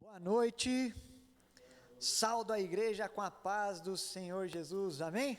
Boa noite, saldo a igreja com a paz do Senhor Jesus, amém?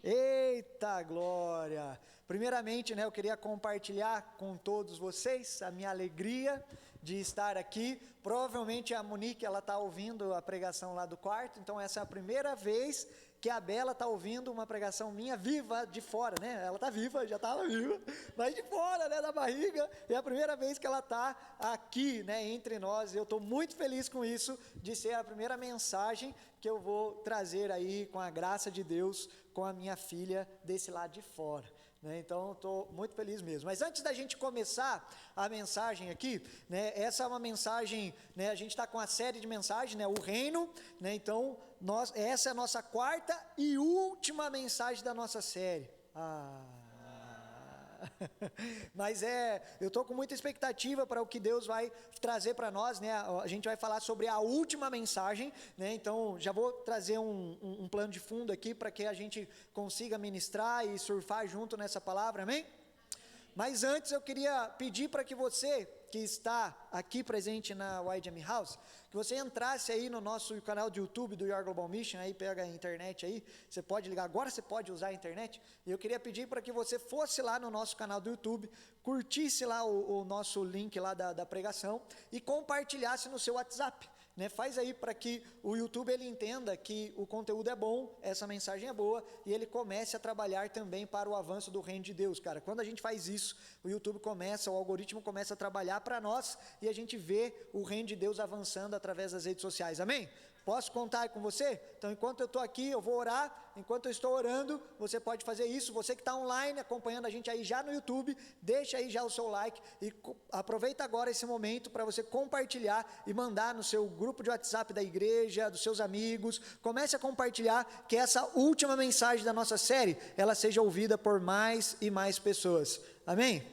Eita glória! Primeiramente, eu queria compartilhar com todos vocês a minha alegria de estar aqui. Provavelmente a Monique, ela está ouvindo a pregação lá do quarto, então essa é a primeira vez que a Bela está ouvindo uma pregação minha viva de fora, Ela está viva, já estava viva, mas de fora, da barriga, é a primeira vez que ela está aqui, entre nós. Eu estou muito feliz com isso, de ser a primeira mensagem que eu vou trazer aí, com a graça de Deus, com a minha filha desse lado de fora. Então, estou muito feliz mesmo. Mas antes da gente começar a mensagem aqui, essa é uma mensagem, a gente está com a série de mensagens, o reino, então, essa é a nossa quarta e última mensagem da nossa série. Mas eu estou com muita expectativa para o que Deus vai trazer para nós, A gente vai falar sobre a última mensagem, Então já vou trazer um plano de fundo aqui para que a gente consiga ministrar e surfar junto nessa palavra, amém? Mas antes eu queria pedir para que você que está aqui presente na YGM House, que você entrasse aí no nosso canal de YouTube do Your Global Mission, aí pega a internet aí, você pode ligar, agora você pode usar a internet, e eu queria pedir para que você fosse lá no nosso canal do YouTube, curtisse lá o nosso link lá da pregação, e compartilhasse no seu WhatsApp, Faz aí para que o YouTube ele entenda que o conteúdo é bom, essa mensagem é boa, e ele comece a trabalhar também para o avanço do reino de Deus, cara. Quando a gente faz isso, o YouTube começa, o algoritmo começa a trabalhar para nós, e a gente vê o reino de Deus avançando através das redes sociais, amém? Posso contar com você? Então, enquanto eu estou aqui, eu vou orar. Enquanto eu estou orando, você pode fazer isso. Você que está online, acompanhando a gente aí já no YouTube, deixa aí já o seu like e aproveita agora esse momento para você compartilhar e mandar no seu grupo de WhatsApp da igreja, dos seus amigos. Comece a compartilhar, que essa última mensagem da nossa série, ela seja ouvida por mais e mais pessoas. Amém?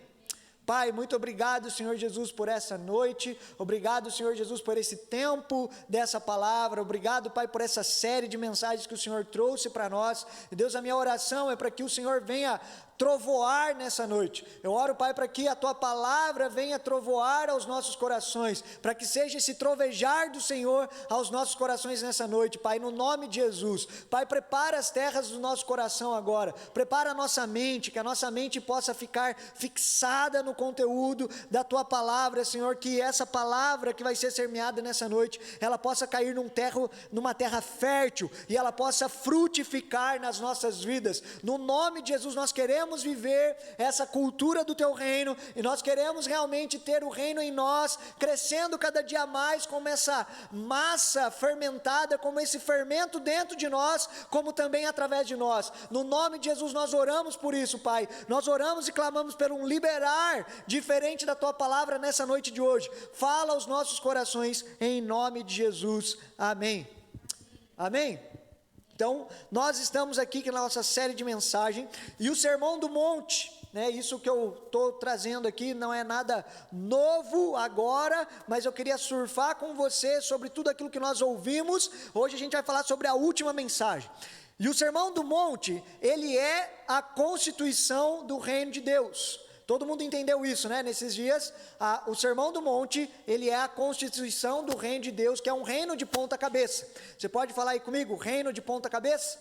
Pai, muito obrigado, Senhor Jesus, por essa noite, obrigado, Senhor Jesus, por esse tempo dessa palavra, obrigado, Pai, por essa série de mensagens que o Senhor trouxe para nós. E Deus, a minha oração é para que o Senhor venha trovoar nessa noite. Eu oro, Pai, para que a Tua palavra venha trovoar aos nossos corações, para que seja esse trovejar do Senhor aos nossos corações nessa noite, Pai, no nome de Jesus. Pai, prepara as terras do nosso coração agora, prepara a nossa mente, que a nossa mente possa ficar fixada no conteúdo da Tua palavra, Senhor, que essa palavra que vai ser semeada nessa noite, ela possa cair numa terra fértil, e ela possa frutificar nas nossas vidas. No nome de Jesus, nós queremos viver essa cultura do Teu reino, e nós queremos realmente ter o reino em nós, crescendo cada dia mais como essa massa fermentada, como esse fermento dentro de nós, como também através de nós. No nome de Jesus nós oramos por isso, Pai. Nós oramos e clamamos por um liberar diferente da Tua palavra nessa noite de hoje. Fala aos nossos corações em nome de Jesus, amém. Amém? Então, nós estamos aqui na nossa série de mensagem, e o Sermão do Monte, isso que eu estou trazendo aqui não é nada novo agora, mas eu queria surfar com você sobre tudo aquilo que nós ouvimos. Hoje a gente vai falar sobre a última mensagem, e o Sermão do Monte, ele é a constituição do reino de Deus. Todo mundo entendeu isso, nesses dias, o Sermão do Monte, ele é a constituição do reino de Deus, que é um reino de ponta cabeça. Você pode falar aí comigo, reino de ponta cabeça?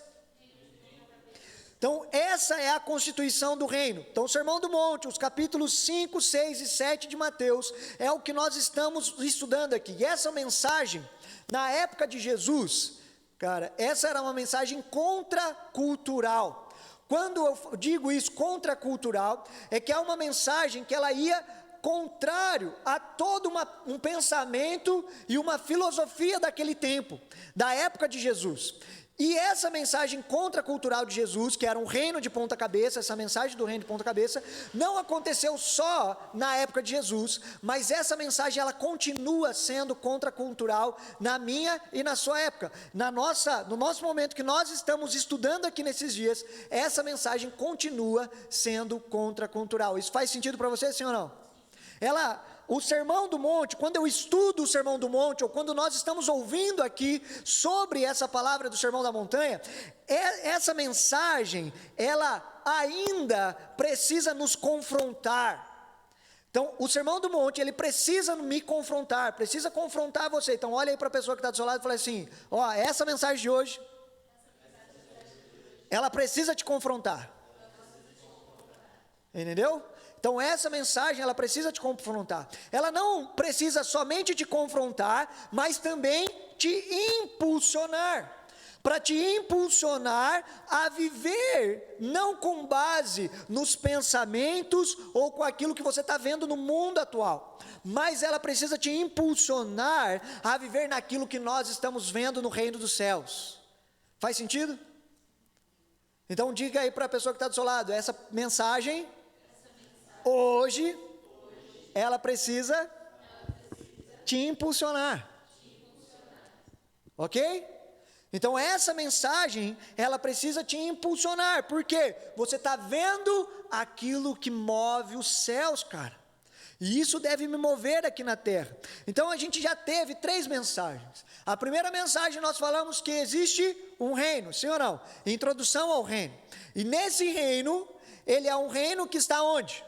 Então, essa é a constituição do reino. Então, o Sermão do Monte, os capítulos 5, 6 e 7 de Mateus, é o que nós estamos estudando aqui. E essa mensagem, na época de Jesus, cara, essa era uma mensagem contracultural. Quando eu digo isso, contracultural, é que é uma mensagem que ela ia contrário a todo um pensamento e uma filosofia daquele tempo, da época de Jesus. E essa mensagem contracultural de Jesus, que era um reino de ponta cabeça, essa mensagem do reino de ponta cabeça, não aconteceu só na época de Jesus, mas essa mensagem ela continua sendo contracultural na minha e na sua época. No nosso momento que nós estamos estudando aqui nesses dias, essa mensagem continua sendo contracultural. Isso faz sentido para você, sim ou não? O Sermão do Monte, quando eu estudo o Sermão do Monte, ou quando nós estamos ouvindo aqui sobre essa palavra do Sermão da Montanha, essa mensagem, ela ainda precisa nos confrontar. Então, o Sermão do Monte, ele precisa me confrontar, precisa confrontar você. Então, olha aí para a pessoa que está do seu lado e fala assim, ó, essa mensagem de hoje, ela precisa te confrontar. Entendeu? Então, essa mensagem, ela precisa te confrontar. Ela não precisa somente te confrontar, mas também te impulsionar. Para te impulsionar a viver, não com base nos pensamentos ou com aquilo que você está vendo no mundo atual, mas ela precisa te impulsionar a viver naquilo que nós estamos vendo no reino dos céus. Faz sentido? Então diga aí para a pessoa que está do seu lado, essa mensagem, hoje, ela precisa te impulsionar. Ok? Então essa mensagem, ela precisa te impulsionar, porque você está vendo aquilo que move os céus, cara, e isso deve me mover aqui na terra. Então a gente já teve 3 mensagens. A primeira mensagem nós falamos que existe um reino, sim ou não? Introdução ao reino, e nesse reino, ele é um reino que está onde?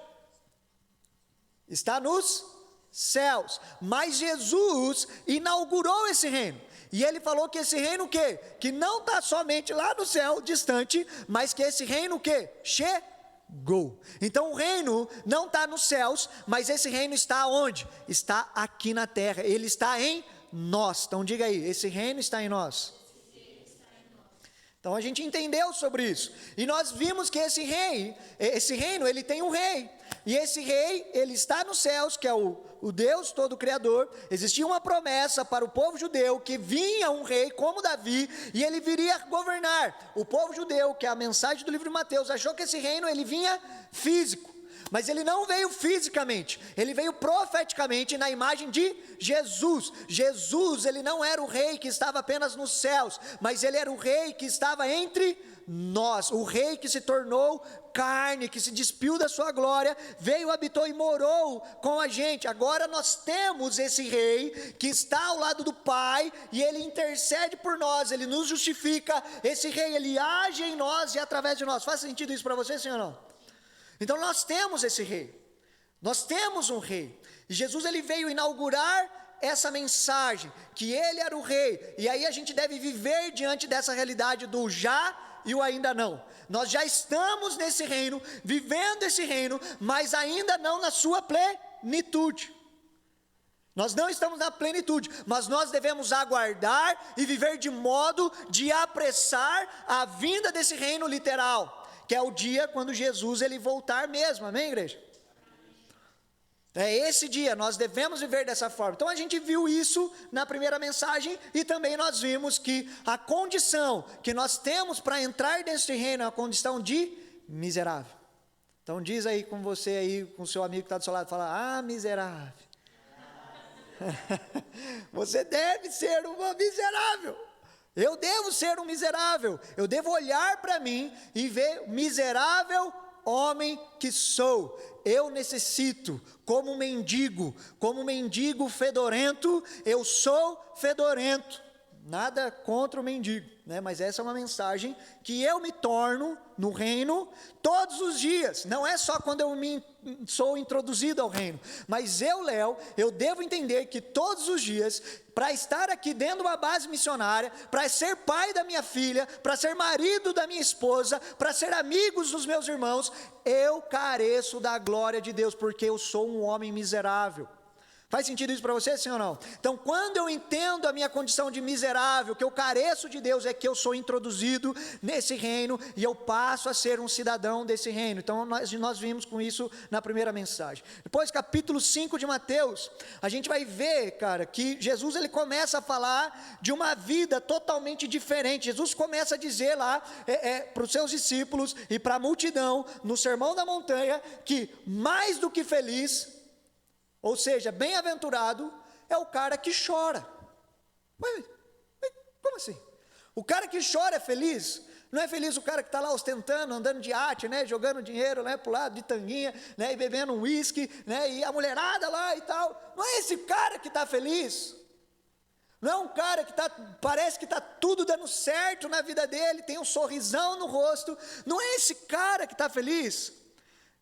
Está nos céus, mas Jesus inaugurou esse reino. E ele falou que esse reino o quê? Que não está somente lá no céu, distante, mas que esse reino o quê? Chegou. Então o reino não está nos céus, mas esse reino está onde? Está aqui na terra, ele está em nós. Então diga aí, esse reino está em nós. Então a gente entendeu sobre isso. E nós vimos que esse reino, ele tem um rei. E esse rei, ele está nos céus, que é o Deus Todo-Criador. Existia uma promessa para o povo judeu, que vinha um rei como Davi, e ele viria governar. O povo judeu, que é a mensagem do livro de Mateus, achou que esse reino, ele vinha físico. Mas ele não veio fisicamente, ele veio profeticamente na imagem de Jesus. Jesus, ele não era o rei que estava apenas nos céus, mas ele era o rei que estava entre nós, o rei que se tornou carne, que se despiu da sua glória, veio, habitou e morou com a gente. Agora nós temos esse rei que está ao lado do Pai, e ele intercede por nós, ele nos justifica. Esse rei, ele age em nós e através de nós. Faz sentido isso para você, sim ou não? Então nós temos esse rei, nós temos um rei, e Jesus ele veio inaugurar essa mensagem, que ele era o rei, e aí a gente deve viver diante dessa realidade do já e o ainda não. Nós já estamos nesse reino, vivendo esse reino, mas ainda não na sua plenitude. Nós não estamos na plenitude, mas nós devemos aguardar e viver de modo de apressar a vinda desse reino literal, que é o dia quando Jesus ele voltar mesmo, amém, igreja? É esse dia, nós devemos viver dessa forma. Então a gente viu isso na primeira mensagem, e também nós vimos que a condição que nós temos para entrar nesse reino é a condição de miserável. Então diz aí com você aí, com o seu amigo que está do seu lado, fala, miserável. Você deve ser uma miserável. Eu devo ser um miserável, eu devo olhar para mim e ver miserável homem que sou. Eu necessito, como um mendigo fedorento, eu sou fedorento. Nada contra o mendigo, né? Mas essa é uma mensagem que eu me torno no reino todos os dias. Não é só quando eu sou introduzido ao reino, mas Léo, eu devo entender que todos os dias, para estar aqui dentro de uma base missionária, para ser pai da minha filha, para ser marido da minha esposa, para ser amigos dos meus irmãos, eu careço da glória de Deus, porque eu sou um homem miserável. Faz sentido isso para você, sim ou não? Então, quando eu entendo a minha condição de miserável, que eu careço de Deus, é que eu sou introduzido nesse reino, e eu passo a ser um cidadão desse reino. Então, nós vimos com isso na primeira mensagem. Depois, capítulo 5 de Mateus, a gente vai ver, cara, que Jesus ele começa a falar de uma vida totalmente diferente. Jesus começa a dizer lá para os seus discípulos e para a multidão, no Sermão da Montanha, que mais do que feliz, ou seja, bem-aventurado, é o cara que chora. Mas como assim? O cara que chora é feliz? Não é feliz o cara que está lá ostentando, andando de iate, né, jogando dinheiro, né, para o lado de tanguinha, né, e bebendo um uísque, né, e a mulherada lá e tal. Não é esse cara que está feliz. Não é um cara que parece que está tudo dando certo na vida dele, tem um sorrisão no rosto. Não é esse cara que está feliz.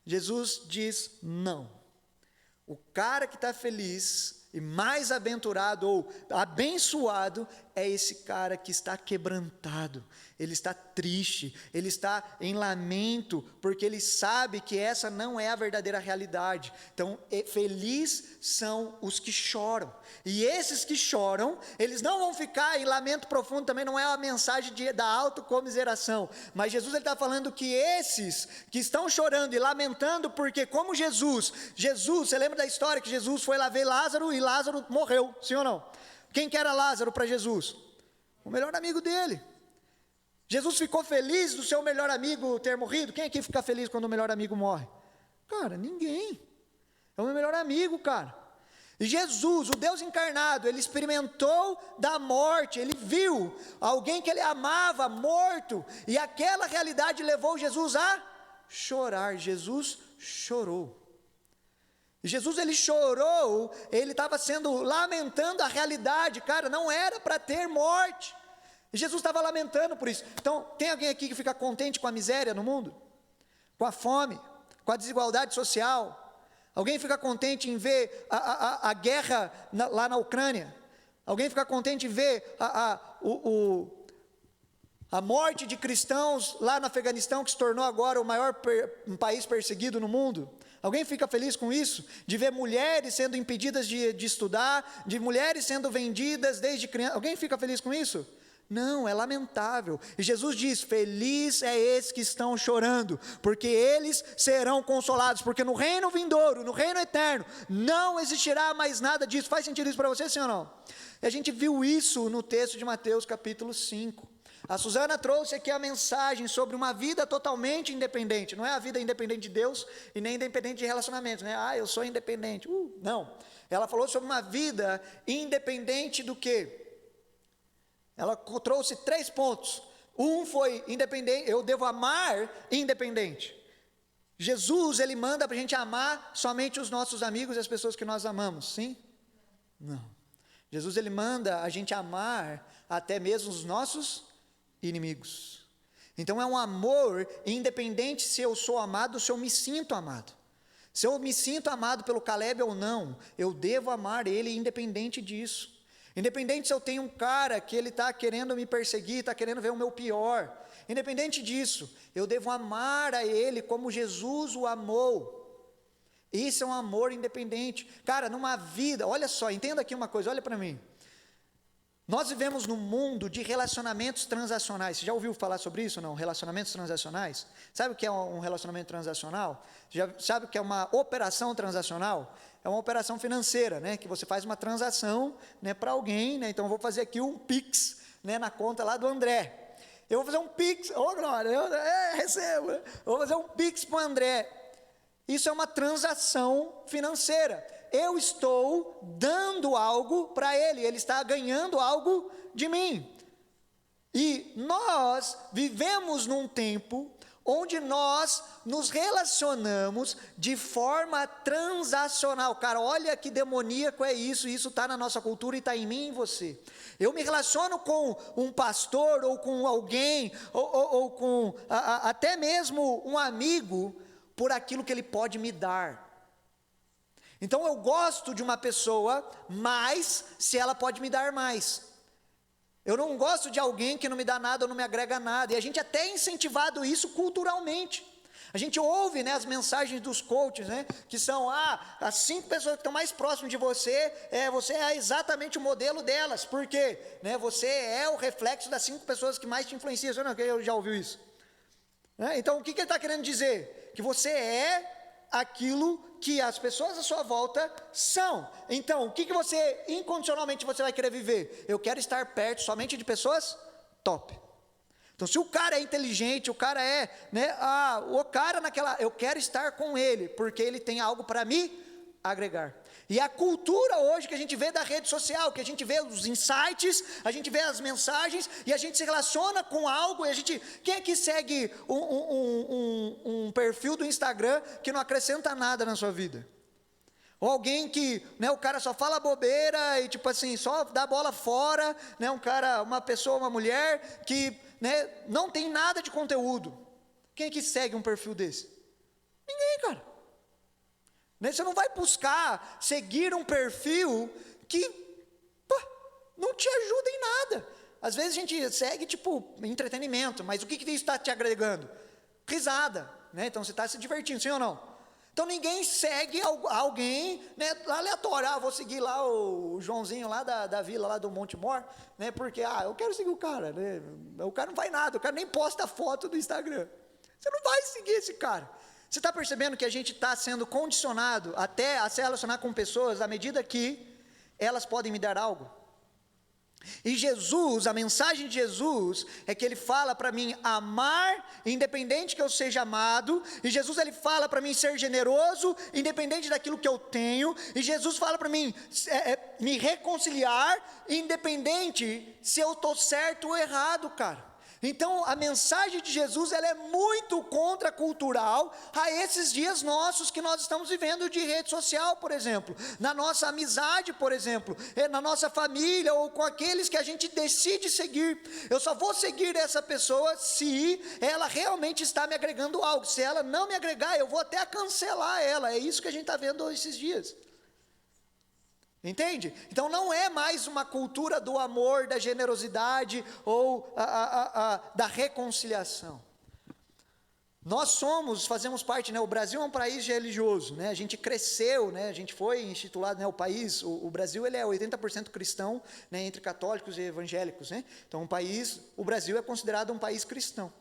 Jesus diz não. O cara que está feliz e mais aventurado ou abençoado é esse cara que está quebrantado, ele está triste, ele está em lamento, porque ele sabe que essa não é a verdadeira realidade. Então, felizes são os que choram, e esses que choram, eles não vão ficar em lamento profundo, também não é uma mensagem da autocomiseração, mas Jesus está falando que esses que estão chorando e lamentando, porque como Jesus, você lembra da história que Jesus foi lá ver Lázaro, e Lázaro morreu, sim ou não? Quem que era Lázaro para Jesus? O melhor amigo dele. Jesus ficou feliz do seu melhor amigo ter morrido? Quem aqui fica feliz quando o melhor amigo morre? Cara, ninguém. É o meu melhor amigo, cara. E Jesus, o Deus encarnado, ele experimentou da morte, ele viu alguém que ele amava morto, e aquela realidade levou Jesus a chorar. Jesus chorou. Jesus, ele chorou, ele estava lamentando a realidade, cara, não era para ter morte, e Jesus estava lamentando por isso. Então, tem alguém aqui que fica contente com a miséria no mundo? Com a fome, com a desigualdade social? Alguém fica contente em ver a guerra lá na Ucrânia? Alguém fica contente em ver a morte de cristãos lá no Afeganistão, que se tornou agora o maior país perseguido no mundo? Alguém fica feliz com isso? De ver mulheres sendo impedidas de estudar, de mulheres sendo vendidas desde criança? Alguém fica feliz com isso? Não, é lamentável. E Jesus diz: feliz é esses que estão chorando, porque eles serão consolados, porque no reino vindouro, no reino eterno, não existirá mais nada disso. Faz sentido isso para você, sim ou não? E a gente viu isso no texto de Mateus capítulo 5. A Suzana trouxe aqui a mensagem sobre uma vida totalmente independente. Não é a vida independente de Deus e nem independente de relacionamentos, né? Eu sou independente. Não. Ela falou sobre uma vida independente do quê? Ela trouxe 3 pontos. Um foi independente, eu devo amar independente. Jesus, ele manda para a gente amar somente os nossos amigos e as pessoas que nós amamos, sim? Não. Jesus, ele manda a gente amar até mesmo os nossos inimigos. Então é um amor independente se eu sou amado ou se eu me sinto amado. Se eu me sinto amado pelo Caleb ou não, eu devo amar ele independente disso. Independente se eu tenho um cara que ele está querendo me perseguir, está querendo ver o meu pior. Independente disso, eu devo amar a ele como Jesus o amou. Isso é um amor independente. Cara, numa vida, olha só, entenda aqui uma coisa, olha para mim. Nós vivemos num mundo de relacionamentos transacionais. Você já ouviu falar sobre isso ou não? Relacionamentos transacionais? Sabe o que é um relacionamento transacional? Sabe o que é uma operação transacional? É uma operação financeira, né? Que você faz uma transação, né, para alguém, né? Então eu vou fazer aqui um Pix, né, na conta lá do André. Eu vou fazer um Pix, glória, recebo. Eu vou fazer um Pix para o André. Isso é uma transação financeira. Eu estou dando algo para ele está ganhando algo de mim. E nós vivemos num tempo onde nós nos relacionamos de forma transacional. Cara, olha que demoníaco é isso está na nossa cultura e está em mim e em você. Eu me relaciono com um pastor, ou com alguém, ou com até mesmo um amigo, por aquilo que ele pode me dar. Então eu gosto de uma pessoa mais se ela pode me dar mais. Eu não gosto de alguém que não me dá nada ou não me agrega nada. E a gente até é incentivado isso culturalmente. A gente ouve, né, as mensagens dos coaches, né, que são as 5 pessoas que estão mais próximas de você é exatamente o modelo delas. Por quê? Né, você é o reflexo das 5 pessoas que mais te influenciam. Você não já ouviu isso? Então o que ele está querendo dizer? Que você é aquilo que as pessoas à sua volta são. Então, o que você, incondicionalmente, você vai querer viver? Eu quero estar perto somente de pessoas top. Então, se o cara é inteligente, o cara é, né, o cara eu quero estar com ele, porque ele tem algo para me agregar. E a cultura hoje que a gente vê da rede social, que a gente vê os insights, a gente vê as mensagens, e a gente se relaciona com algo, e quem é que segue um perfil do Instagram que não acrescenta nada na sua vida? Ou alguém que, né, o cara só fala bobeira e tipo assim, só dá bola fora, né, uma pessoa, uma mulher que, né, não tem nada de conteúdo. Quem é que segue um perfil desse? Ninguém, cara. né? Você não vai buscar seguir um perfil que não te ajuda em nada. Às vezes a gente segue, tipo, entretenimento, mas o que isso está te agregando? Risada, né? Então você está se divertindo, sim ou não? Então ninguém segue alguém, né, aleatório. Vou seguir lá o Joãozinho lá da vila, lá do Monte Mor, né, porque, eu quero seguir o cara, né? O cara não vai nada, o cara nem posta foto do Instagram. Você não vai seguir esse cara. Você está percebendo que a gente está sendo condicionado até a se relacionar com pessoas à medida que elas podem me dar algo? E Jesus, a mensagem de Jesus é que ele fala para mim amar, independente que eu seja amado. E Jesus, ele fala para mim ser generoso, independente daquilo que eu tenho. E Jesus fala para mim me reconciliar, independente se eu estou certo ou errado, cara. Então a mensagem de Jesus, ela é muito contracultural a esses dias nossos que nós estamos vivendo de rede social, por exemplo, na nossa amizade, por exemplo, na nossa família ou com aqueles que a gente decide seguir. Eu só vou seguir essa pessoa se ela realmente está me agregando algo. Se ela não me agregar, eu vou até cancelar ela. É isso que a gente está vendo esses dias. Entende? Então não é mais uma cultura do amor, da generosidade ou da reconciliação. Nós fazemos parte, né? O Brasil é um país religioso, né? A gente cresceu, né? A gente foi instituído, né? O Brasil, ele é 80% cristão, né? Entre católicos e evangélicos, né? Então o Brasil é considerado um país cristão.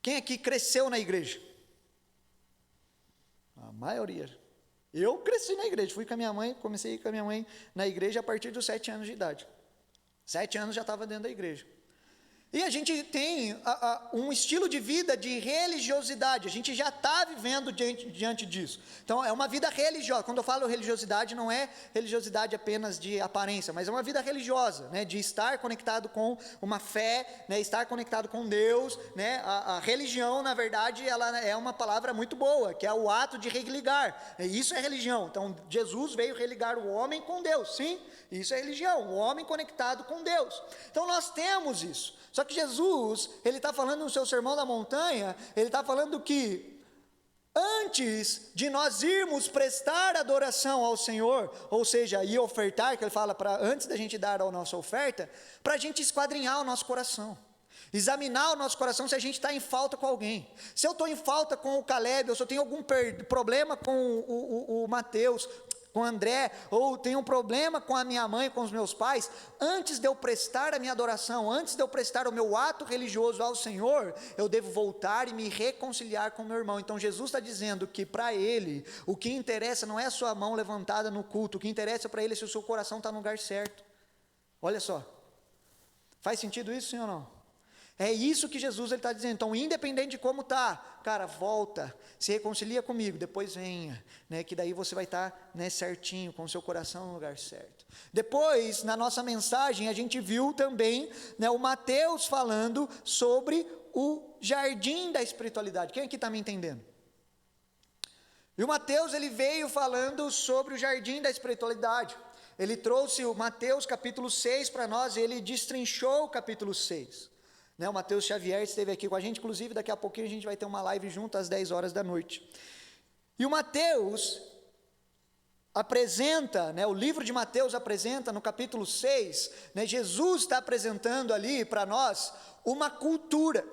Quem aqui cresceu na igreja? A maioria. Eu cresci na igreja, comecei a ir com a minha mãe na igreja a partir dos 7 anos de idade. 7 anos já estava dentro da igreja. E a gente tem um estilo de vida de religiosidade, a gente já está vivendo diante disso. Então é uma vida religiosa. Quando eu falo religiosidade, não é religiosidade apenas de aparência, mas é uma vida religiosa, né? De estar conectado com uma fé, né? Estar conectado com Deus, né? A religião, na verdade, ela é uma palavra muito boa, que é o ato de religar. Isso é religião. Então Jesus veio religar o homem com Deus, sim, isso é religião, o homem conectado com Deus. Então nós temos isso. Só que Jesus, ele está falando no seu Sermão da Montanha, ele está falando que antes de nós irmos prestar adoração ao Senhor, ou seja, ir ofertar, que ele fala antes da gente dar a nossa oferta, para a gente esquadrinhar o nosso coração, examinar o nosso coração se a gente está em falta com alguém. Se eu estou em falta com o Caleb, ou se eu tenho algum problema com o Mateus, com o André, ou tenho um problema com a minha mãe, com os meus pais, antes de eu prestar a minha adoração, antes de eu prestar o meu ato religioso ao Senhor, eu devo voltar e me reconciliar com o meu irmão. Então Jesus está dizendo que para ele, o que interessa não é a sua mão levantada no culto, o que interessa para ele é se o seu coração está no lugar certo. Olha só, faz sentido isso, sim ou não? É isso que Jesus está dizendo. Então, independente de como está, cara, volta, se reconcilia comigo, depois venha, né, que daí você vai estar, né, certinho, com o seu coração no lugar certo. Depois, na nossa mensagem, a gente viu também, né, o Mateus falando sobre o jardim da espiritualidade. Quem aqui está me entendendo? E o Mateus, ele veio falando sobre o jardim da espiritualidade. Ele trouxe o Mateus capítulo 6 para nós, e ele destrinchou o capítulo 6. O Mateus Xavier esteve aqui com a gente, inclusive daqui a pouquinho a gente vai ter uma live junto às 10 horas da noite. E o Mateus apresenta, o livro de Mateus apresenta no capítulo 6, Jesus está apresentando ali para nós uma cultura.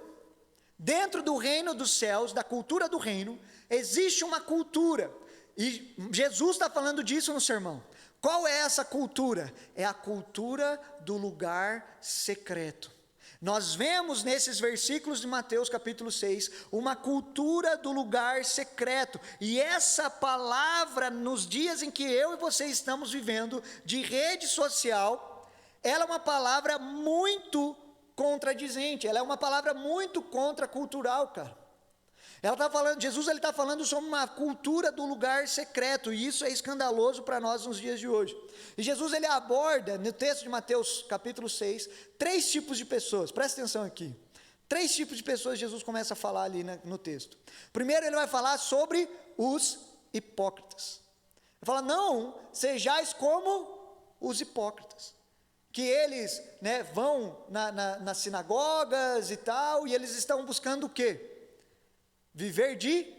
Dentro do reino dos céus, da cultura do reino, existe uma cultura. E Jesus está falando disso no sermão. Qual é essa cultura? É a cultura do lugar secreto. Nós vemos nesses versículos de Mateus capítulo 6, uma cultura do lugar secreto, e essa palavra nos dias em que eu e você estamos vivendo, de rede social, ela é uma palavra muito contradizente, ela é uma palavra muito contracultural, cara. Jesus está falando sobre uma cultura do lugar secreto, e isso é escandaloso para nós nos dias de hoje. E Jesus, ele aborda, no texto de Mateus capítulo 6, 3 tipos de pessoas, presta atenção aqui. 3 tipos de pessoas Jesus começa a falar ali no texto. Primeiro ele vai falar sobre os hipócritas. Ele fala, não sejais como os hipócritas, que eles vão nas sinagogas e tal, e eles estão buscando o quê? Viver de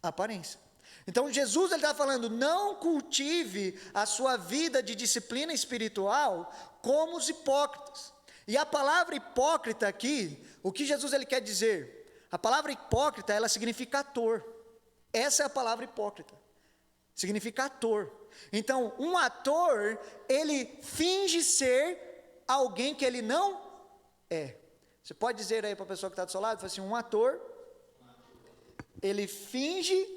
aparência. Então Jesus está falando, não cultive a sua vida de disciplina espiritual como os hipócritas. E a palavra hipócrita aqui, o que Jesus ele quer dizer? A palavra hipócrita, ela significa ator. Essa é a palavra hipócrita. Significa ator. Então, um ator, ele finge ser alguém que ele não é. Você pode dizer aí para a pessoa que está do seu lado, assim, um ator, ele finge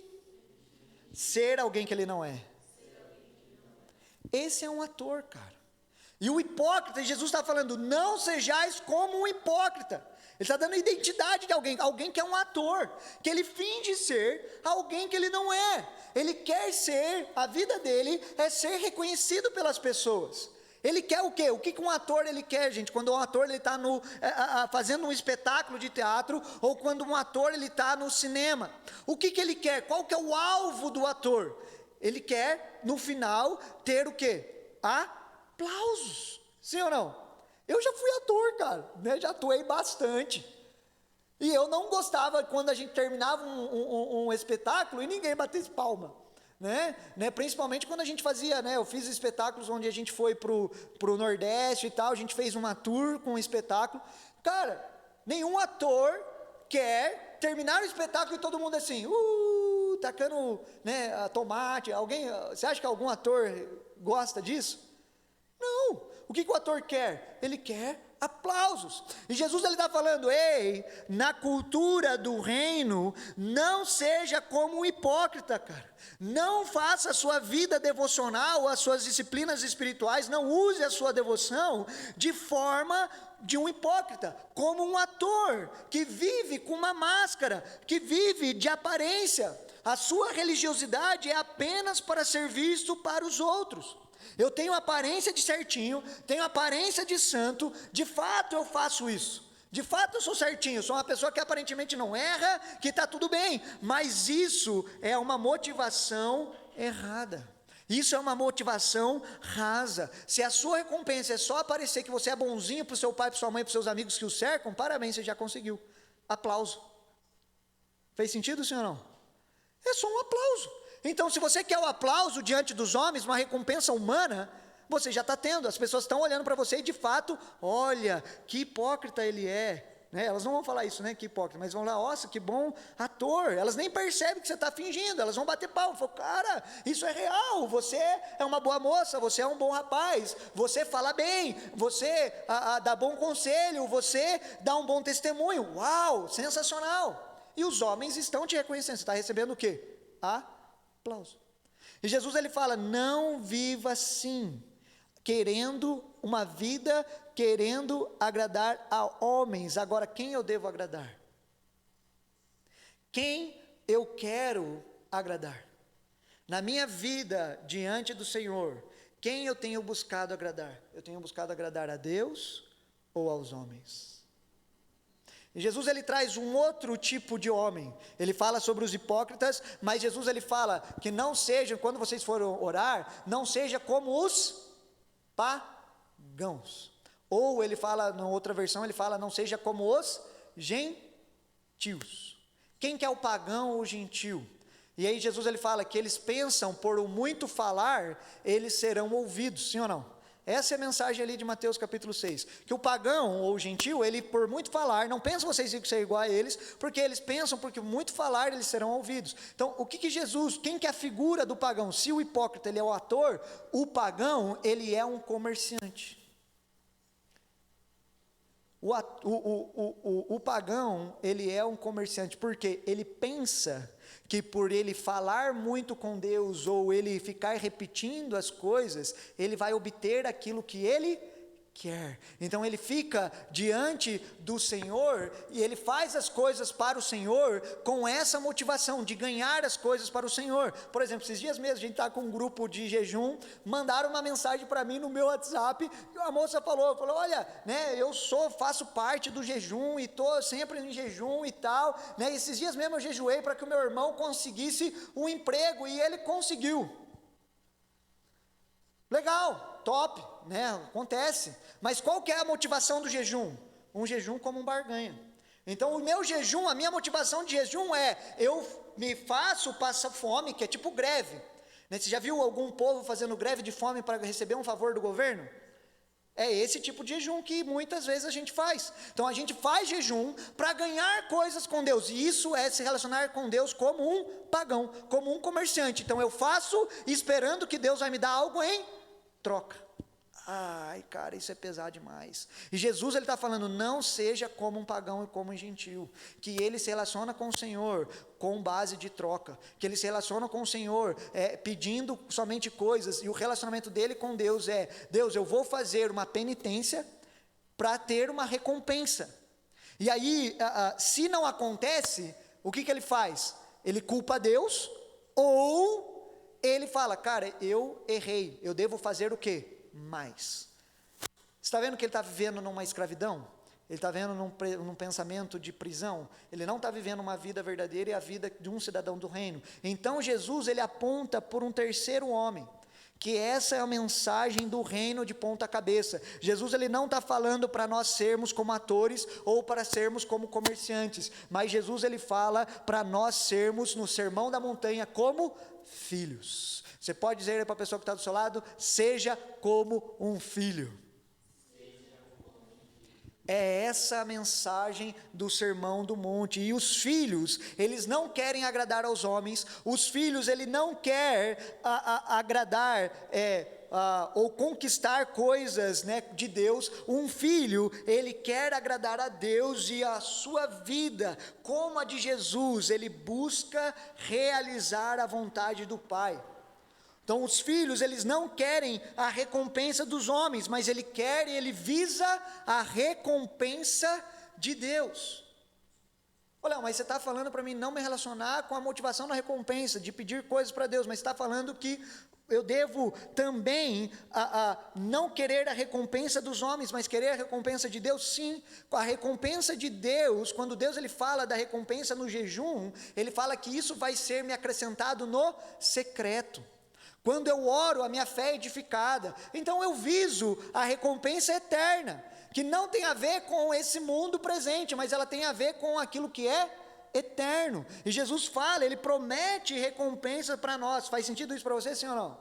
ser alguém que ele não é. Esse é um ator, cara. E o hipócrita, Jesus está falando, não sejais como um hipócrita. Ele está dando a identidade de alguém que é um ator, que ele finge ser alguém que ele não é. Ele quer ser, a vida dele é ser reconhecido pelas pessoas. Ele quer o quê? O que um ator ele quer, gente? Quando um ator ele está fazendo um espetáculo de teatro, ou quando um ator ele está no cinema. O que ele quer? Qual que é o alvo do ator? Ele quer, no final, ter o quê? Aplausos. Sim ou não? Eu já fui ator, cara, né? Já atuei bastante. E eu não gostava quando a gente terminava um espetáculo e ninguém batesse palma. Né? Principalmente quando a gente fazia, né? Eu fiz espetáculos onde a gente foi pro Nordeste e tal, a gente fez uma tour com um espetáculo. Cara, nenhum ator quer terminar o espetáculo e todo mundo assim, tacando, né, tomate. Você acha que algum ator gosta disso? Não. O que o ator quer? Ele quer aplausos. E Jesus ele está falando, ei, na cultura do reino, não seja como um hipócrita, cara. Não faça a sua vida devocional, as suas disciplinas espirituais, não use a sua devoção de forma de um hipócrita, como um ator que vive com uma máscara, que vive de aparência. A sua religiosidade é apenas para ser visto para os outros. Eu tenho aparência de certinho, tenho aparência de santo, de fato eu faço isso. De fato eu sou certinho, sou uma pessoa que aparentemente não erra, que está tudo bem. Mas isso é uma motivação errada. Isso é uma motivação rasa. Se a sua recompensa é só aparecer que você é bonzinho para o seu pai, para sua mãe, para os seus amigos que o cercam, parabéns, você já conseguiu. Aplauso. Fez sentido, sim ou não? É só um aplauso. Então, se você quer o aplauso diante dos homens, uma recompensa humana, você já está tendo. As pessoas estão olhando para você e, de fato, olha, que hipócrita ele é. Né? Elas não vão falar isso, né, que hipócrita, mas vão lá, nossa, que bom ator. Elas nem percebem que você está fingindo, elas vão bater palma. Falam, cara, isso é real, você é uma boa moça, você é um bom rapaz, você fala bem, você dá bom conselho, você dá um bom testemunho. Uau, sensacional. E os homens estão te reconhecendo. Você está recebendo o quê? Aplauso. E Jesus ele fala, não viva assim, querendo uma vida, querendo agradar a homens. Agora, quem eu devo agradar? Quem eu quero agradar? Na minha vida diante do Senhor, quem eu tenho buscado agradar? Eu tenho buscado agradar a Deus ou aos homens? E Jesus ele traz um outro tipo de homem. Ele fala sobre os hipócritas, mas Jesus ele fala que não sejam, quando vocês forem orar, não seja como os pagãos. Ou ele fala, na outra versão, ele fala, não seja como os gentios. Quem que é o pagão ou o gentio? E aí Jesus ele fala que eles pensam, por o muito falar, eles serão ouvidos, sim ou não? Essa é a mensagem ali de Mateus capítulo 6, que o pagão ou o gentio, ele por muito falar, não pensa vocês ser igual a eles, porque eles pensam, porque muito falar eles serão ouvidos. Então, o que Jesus, quem que é a figura do pagão? Se o hipócrita ele é o ator, o pagão ele é um comerciante. O pagão ele é um comerciante, porque ele pensa que por ele falar muito com Deus, ou ele ficar repetindo as coisas, ele vai obter aquilo que ele quer. Então ele fica diante do Senhor, e ele faz as coisas para o Senhor, com essa motivação, de ganhar as coisas para o Senhor. Por exemplo, esses dias mesmo, a gente está com um grupo de jejum, mandaram uma mensagem para mim no meu WhatsApp, e a moça falou, olha, né, eu faço parte do jejum, e estou sempre em jejum e tal, né, esses dias mesmo eu jejuei para que o meu irmão conseguisse um emprego, e ele conseguiu. Legal, top, né? Acontece. Mas qual que é a motivação do jejum? Um jejum como um barganha. Então o meu jejum, a minha motivação de jejum é, eu me faço passar fome, que é tipo greve. Você já viu algum povo fazendo greve de fome para receber um favor do governo? É esse tipo de jejum que muitas vezes a gente faz. Então a gente faz jejum para ganhar coisas com Deus, e isso é se relacionar com Deus como um pagão, como um comerciante. Então eu faço esperando que Deus vai me dar algo em troca. Ai, cara, isso é pesado demais. E Jesus, ele está falando, não seja como um pagão e como um gentil, que ele se relaciona com o Senhor com base de troca, que ele se relaciona com o Senhor pedindo somente coisas, e o relacionamento dele com Deus é, Deus, eu vou fazer uma penitência para ter uma recompensa. E aí, se não acontece, o que ele faz? Ele culpa Deus, ou ele fala, cara, eu errei, eu devo fazer o quê? Mais. Você está vendo que ele está vivendo numa escravidão? Ele está vivendo num pensamento de prisão? Ele não está vivendo uma vida verdadeira e a vida de um cidadão do reino. Então Jesus, ele aponta por um terceiro homem, que essa é a mensagem do reino de ponta cabeça. Jesus, ele não está falando para nós sermos como atores ou para sermos como comerciantes, mas Jesus, ele fala para nós sermos no Sermão da Montanha como filhos. Você pode dizer para a pessoa que está do seu lado, seja como um filho. É essa a mensagem do Sermão do Monte. E os filhos, eles não querem agradar aos homens, os filhos, ele não quer agradar ou conquistar coisas, né, de Deus. Um filho, ele quer agradar a Deus, e a sua vida, como a de Jesus, ele busca realizar a vontade do Pai. Então os filhos, eles não querem a recompensa dos homens, mas ele visa a recompensa de Deus. Olha, mas você está falando para mim não me relacionar com a motivação da recompensa, de pedir coisas para Deus, mas está falando que eu devo também não querer a recompensa dos homens, mas querer a recompensa de Deus? Sim, a recompensa de Deus, quando Deus ele fala da recompensa no jejum, ele fala que isso vai ser me acrescentado no secreto. Quando eu oro, a minha fé é edificada. Então eu viso a recompensa eterna, que não tem a ver com esse mundo presente, mas ela tem a ver com aquilo que é eterno. E Jesus fala, ele promete recompensa para nós. Faz sentido isso para você, sim ou não?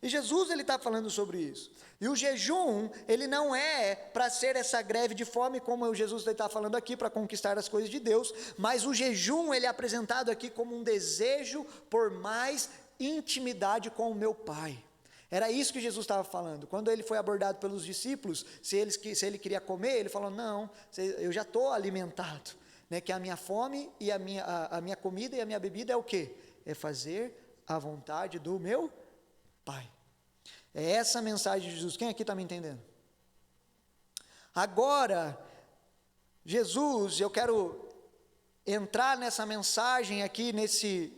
E Jesus, ele está falando sobre isso. E o jejum, ele não é para ser essa greve de fome, como o Jesus está falando aqui, para conquistar as coisas de Deus, mas o jejum, ele é apresentado aqui como um desejo por mais intimidade com o meu Pai. Era isso que Jesus estava falando. Quando ele foi abordado pelos discípulos, se ele queria comer, ele falou, não, eu já estou alimentado, né, que a minha fome e a minha comida e a minha bebida é o quê? É fazer a vontade do meu Pai. É essa a mensagem de Jesus. Quem aqui está me entendendo? Agora, Jesus, eu quero entrar nessa mensagem aqui,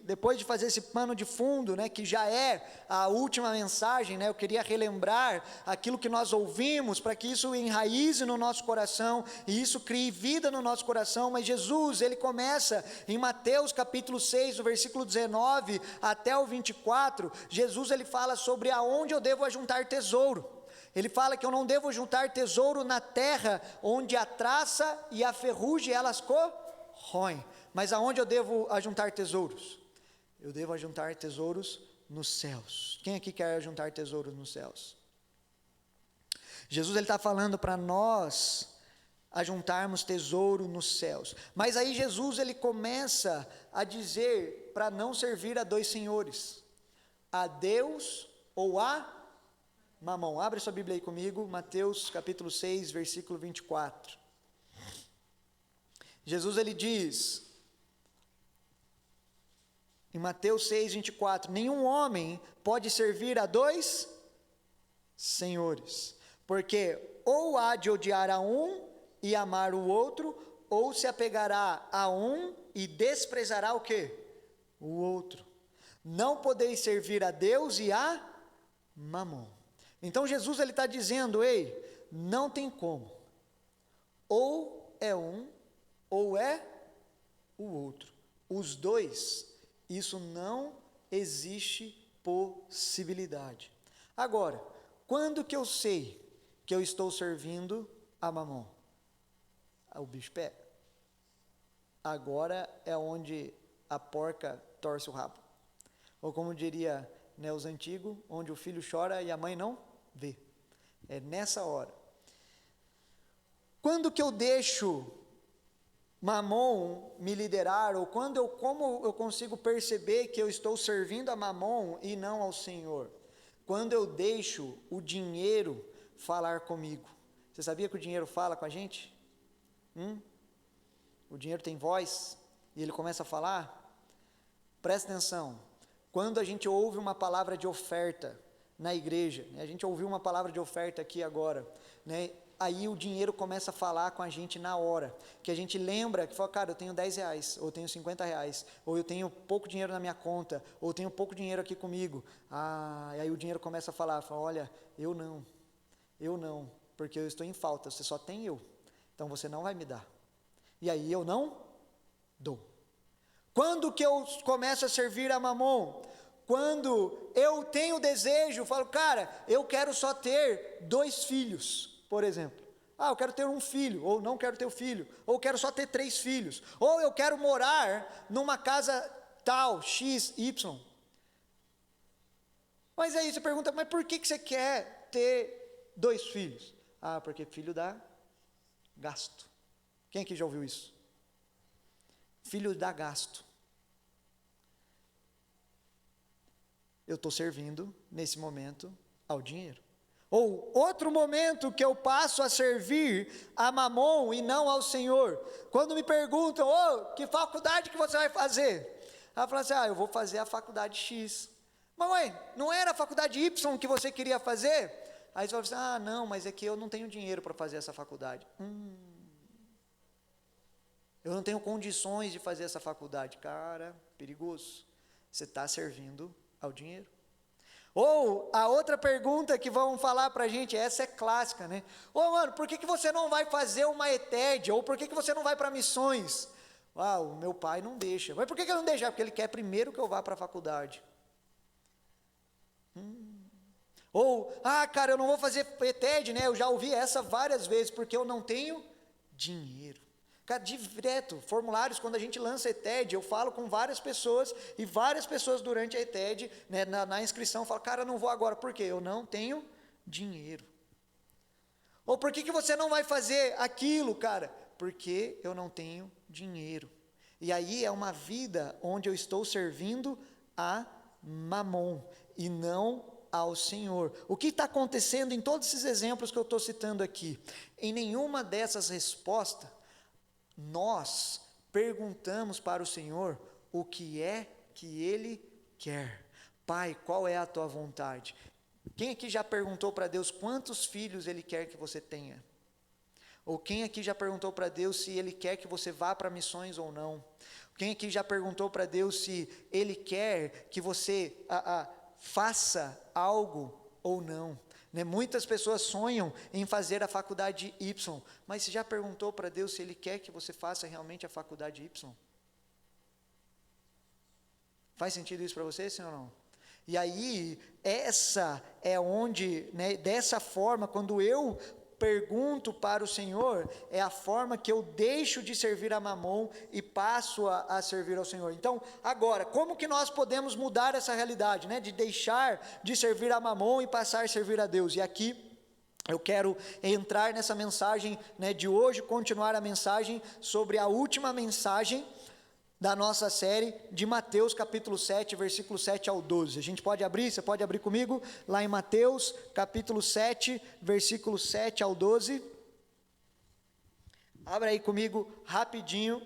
depois de fazer esse pano de fundo, né, que já é a última mensagem, né, eu queria relembrar aquilo que nós ouvimos, para que isso enraize no nosso coração, e isso crie vida no nosso coração. Mas Jesus, ele começa em Mateus capítulo 6, do versículo 19 até o 24, Jesus ele fala sobre aonde eu devo ajuntar tesouro. Ele fala que eu não devo juntar tesouro na terra, onde a traça e a ferrugem elas corroem. Mas aonde eu devo ajuntar tesouros? Eu devo ajuntar tesouros nos céus. Quem aqui quer ajuntar tesouros nos céus? Jesus ele está falando para nós ajuntarmos tesouro nos céus. Mas aí Jesus ele começa a dizer para não servir a dois senhores, a Deus ou a Mamão. Abre sua Bíblia aí comigo, Mateus capítulo 6, versículo 24. Jesus ele diz, em Mateus 6, 24, nenhum homem pode servir a dois senhores, porque ou há de odiar a um e amar o outro, ou se apegará a um e desprezará o quê? O outro. Não podeis servir a Deus e a Mamon. Então Jesus ele está dizendo, ei, não tem como, ou é um, ou é o outro. Os dois, isso não existe possibilidade. Agora, quando que eu sei que eu estou servindo a Mamon? O bicho pega. agora é onde a porca torce o rabo. Ou como diria, né, os antigos, onde o filho chora e a mãe não vê. É nessa hora. Quando que eu deixo Mamon me liderar, ou como eu consigo perceber que eu estou servindo a Mamon e não ao Senhor? Quando eu deixo o dinheiro falar comigo. Você sabia que o dinheiro fala com a gente? O dinheiro tem voz e ele começa a falar? Presta atenção. Quando a gente ouve uma palavra de oferta na igreja, né, a gente ouviu uma palavra de oferta aqui agora, né? Aí o dinheiro começa a falar com a gente na hora, que a gente lembra, que fala, cara, eu tenho 10 reais, ou eu tenho 50 reais, ou eu tenho pouco dinheiro na minha conta, ou eu tenho pouco dinheiro aqui comigo. E aí o dinheiro começa a falar, olha, eu não, porque eu estou em falta, você só tem eu, então você não vai me dar. E aí eu não dou. Quando que eu começo a servir a Mamon? Quando eu tenho desejo, falo, cara, eu quero só ter 2 filhos. Por exemplo, eu quero ter um filho, ou não quero ter um filho, ou quero só ter 3 filhos, ou eu quero morar numa casa tal, X, Y. Mas aí você pergunta, mas por que você quer ter 2 filhos? Porque filho dá gasto. Quem aqui já ouviu isso? Filho dá gasto. Eu estou servindo, nesse momento, ao dinheiro. Ou outro momento que eu passo a servir a Mamon e não ao Senhor. Quando me perguntam, que faculdade que você vai fazer? Ela fala assim, eu vou fazer a faculdade X. Mas mãe, não era a faculdade Y que você queria fazer? Aí você fala assim, não, mas é que eu não tenho dinheiro para fazer essa faculdade. Eu não tenho condições de fazer essa faculdade. Cara, perigoso. Você está servindo ao dinheiro. Ou a outra pergunta que vão falar para a gente, essa é clássica, né? Mano, por que você não vai fazer uma ETED? Ou por que você não vai para missões? O meu pai não deixa. Mas por que ele não deixa? Porque ele quer primeiro que eu vá para a faculdade. Ou, cara, eu não vou fazer ETED, né? Eu já ouvi essa várias vezes, porque eu não tenho dinheiro. Cara, direto, formulários, quando a gente lança a ETED, eu falo com várias pessoas, e várias pessoas durante a ETED, né, na inscrição, falam, cara, eu não vou agora, por quê? Eu não tenho dinheiro. Ou por que você não vai fazer aquilo, cara? Porque eu não tenho dinheiro. E aí é uma vida onde eu estou servindo a Mamon, e não ao Senhor. O que está acontecendo em todos esses exemplos que eu estou citando aqui? Em nenhuma dessas respostas, nós perguntamos para o Senhor o que é que Ele quer. Pai, qual é a tua vontade? Quem aqui já perguntou para Deus quantos filhos Ele quer que você tenha? Ou quem aqui já perguntou para Deus se Ele quer que você vá para missões ou não? Quem aqui já perguntou para Deus se Ele quer que você faça algo ou não? Né? Muitas pessoas sonham em fazer a faculdade Y, mas você já perguntou para Deus se Ele quer que você faça realmente a faculdade Y? Faz sentido isso para você, sim ou não? E aí, essa é onde, né, dessa forma, quando eu pergunto para o Senhor, é a forma que eu deixo de servir a Mamon e passo a servir ao Senhor. Então, agora, como que nós podemos mudar essa realidade, né, de deixar de servir a Mamon e passar a servir a Deus? E aqui eu quero entrar nessa mensagem, né, de hoje, continuar a mensagem sobre a última mensagem da nossa série de Mateus capítulo 7, versículo 7 ao 12. A gente pode abrir? Você pode abrir comigo? Lá em Mateus capítulo 7, versículo 7 ao 12. Abra aí comigo rapidinho.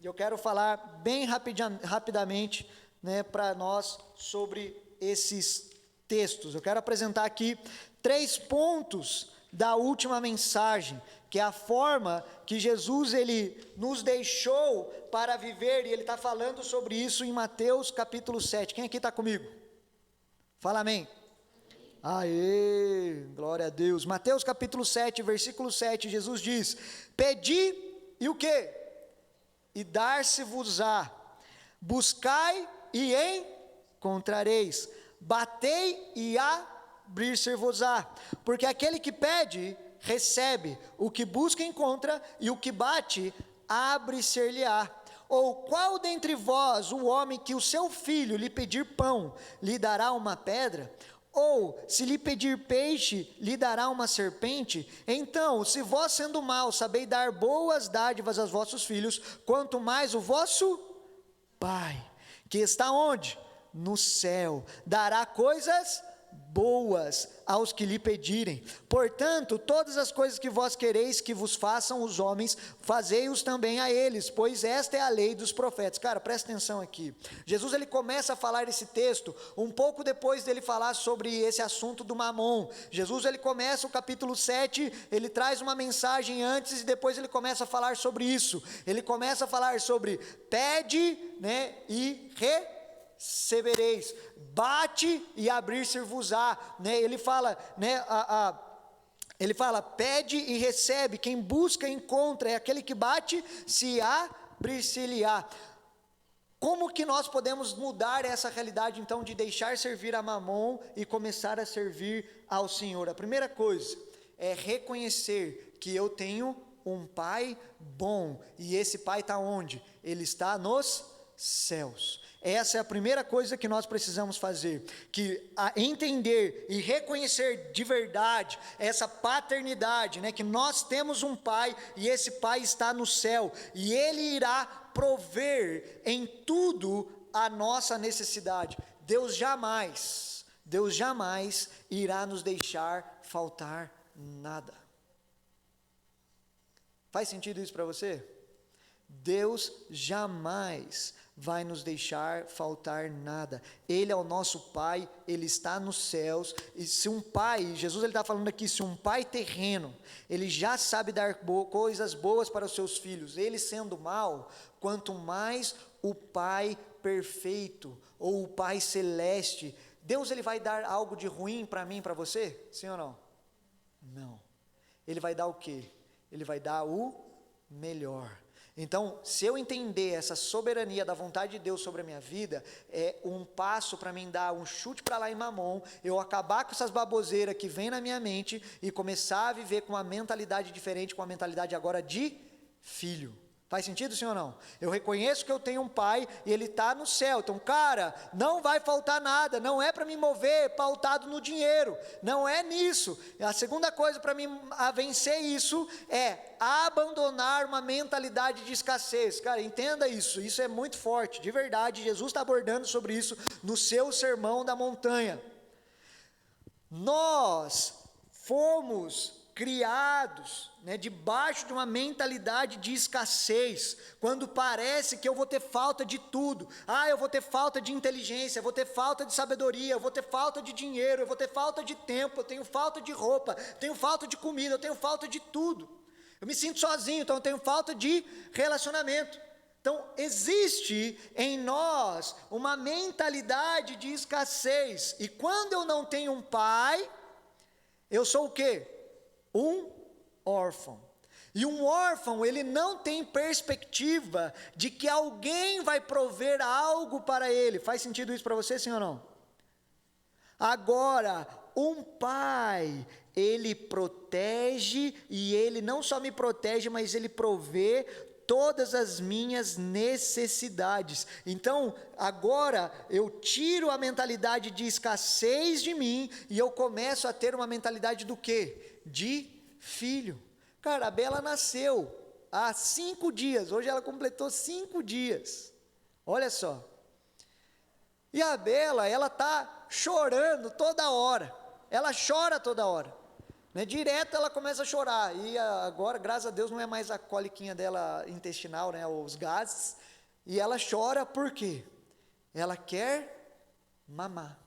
Eu quero falar bem rapidamente, né, para nós sobre esses textos. Eu quero apresentar aqui 3 pontos da última mensagem, que é a forma que Jesus ele nos deixou para viver, e ele está falando sobre isso em Mateus capítulo 7. Quem aqui está comigo? Fala amém. Aê, glória a Deus. Mateus capítulo 7, versículo 7, Jesus diz, pedi e o quê? E dar-se-vos-á, buscai e encontrareis, batei e abrir-se-vos-á, porque aquele que pede, recebe, o que busca encontra, e o que bate, abre-ser-lhe-á. Ou qual dentre vós, o homem que o seu filho lhe pedir pão, lhe dará uma pedra? Ou, se lhe pedir peixe, lhe dará uma serpente? Então, se vós sendo maus sabeis dar boas dádivas aos vossos filhos, quanto mais o vosso Pai, que está onde? No céu, dará coisas boas aos que lhe pedirem. Portanto, todas as coisas que vós quereis que vos façam os homens, fazei-os também a eles, pois esta é a lei dos profetas. Cara, presta atenção aqui. Jesus, ele começa a falar esse texto um pouco depois dele falar sobre esse assunto do mamon. Jesus, ele começa o capítulo 7, ele traz uma mensagem antes e depois ele começa a falar sobre isso. Ele começa a falar sobre pede, né, e recebereis, bate e abrir-se-vos-á, né? Ele fala, né, ele fala, pede e recebe, quem busca encontra, é aquele que bate, se abrir-se-lhe-á. Como que nós podemos mudar essa realidade, então, de deixar servir a mamon e começar a servir ao Senhor? A primeira coisa é reconhecer que eu tenho um Pai bom, e esse Pai está onde? Ele está nos céus. Essa é a primeira coisa que nós precisamos fazer, que entender e reconhecer de verdade essa paternidade, né, que nós temos um Pai e esse Pai está no céu e Ele irá prover em tudo a nossa necessidade. Deus jamais irá nos deixar faltar nada. Faz sentido isso para você? Deus jamais vai nos deixar faltar nada. Ele é o nosso Pai, Ele está nos céus, e se um pai, Jesus ele está falando aqui, se um pai terreno, ele já sabe dar coisas boas para os seus filhos, ele sendo mau, quanto mais o Pai perfeito, ou o Pai celeste, Deus ele vai dar algo de ruim para mim, para você? Sim ou não? Não. Ele vai dar o quê? Ele vai dar o melhor. Então, se eu entender essa soberania da vontade de Deus sobre a minha vida, é um passo para mim dar um chute para lá em mamon, eu acabar com essas baboseiras que vem na minha mente e começar a viver com uma mentalidade diferente, com uma mentalidade agora de filho. Faz sentido, sim ou não? Eu reconheço que eu tenho um Pai e Ele está no céu. Então, cara, não vai faltar nada. Não é para me mover pautado no dinheiro. Não é nisso. A segunda coisa para mim vencer isso é abandonar uma mentalidade de escassez. Cara, entenda isso. Isso é muito forte, de verdade. Jesus está abordando sobre isso no seu sermão da montanha. Nós fomos criados, né, debaixo de uma mentalidade de escassez, quando parece que eu vou ter falta de tudo. Eu vou ter falta de inteligência, eu vou ter falta de sabedoria, eu vou ter falta de dinheiro, eu vou ter falta de tempo, eu tenho falta de roupa, tenho falta de comida, eu tenho falta de tudo. Eu me sinto sozinho, então eu tenho falta de relacionamento. Então, existe em nós uma mentalidade de escassez, e quando eu não tenho um pai, eu sou o quê? Um órfão. E um órfão, ele não tem perspectiva de que alguém vai prover algo para ele. Faz sentido isso para você, sim ou não? Agora, um pai, ele protege, e ele não só me protege, mas ele provê todas as minhas necessidades. Então, agora eu tiro a mentalidade de escassez de mim e eu começo a ter uma mentalidade do quê? De filho. Cara, a Bela nasceu há 5 dias, hoje ela completou 5 dias, olha só, e a Bela, ela está chorando toda hora, ela chora toda hora, né? Direto ela começa a chorar, e agora, graças a Deus, não é mais a coliquinha dela intestinal, né, os gases, e ela chora por quê? Ela quer mamar,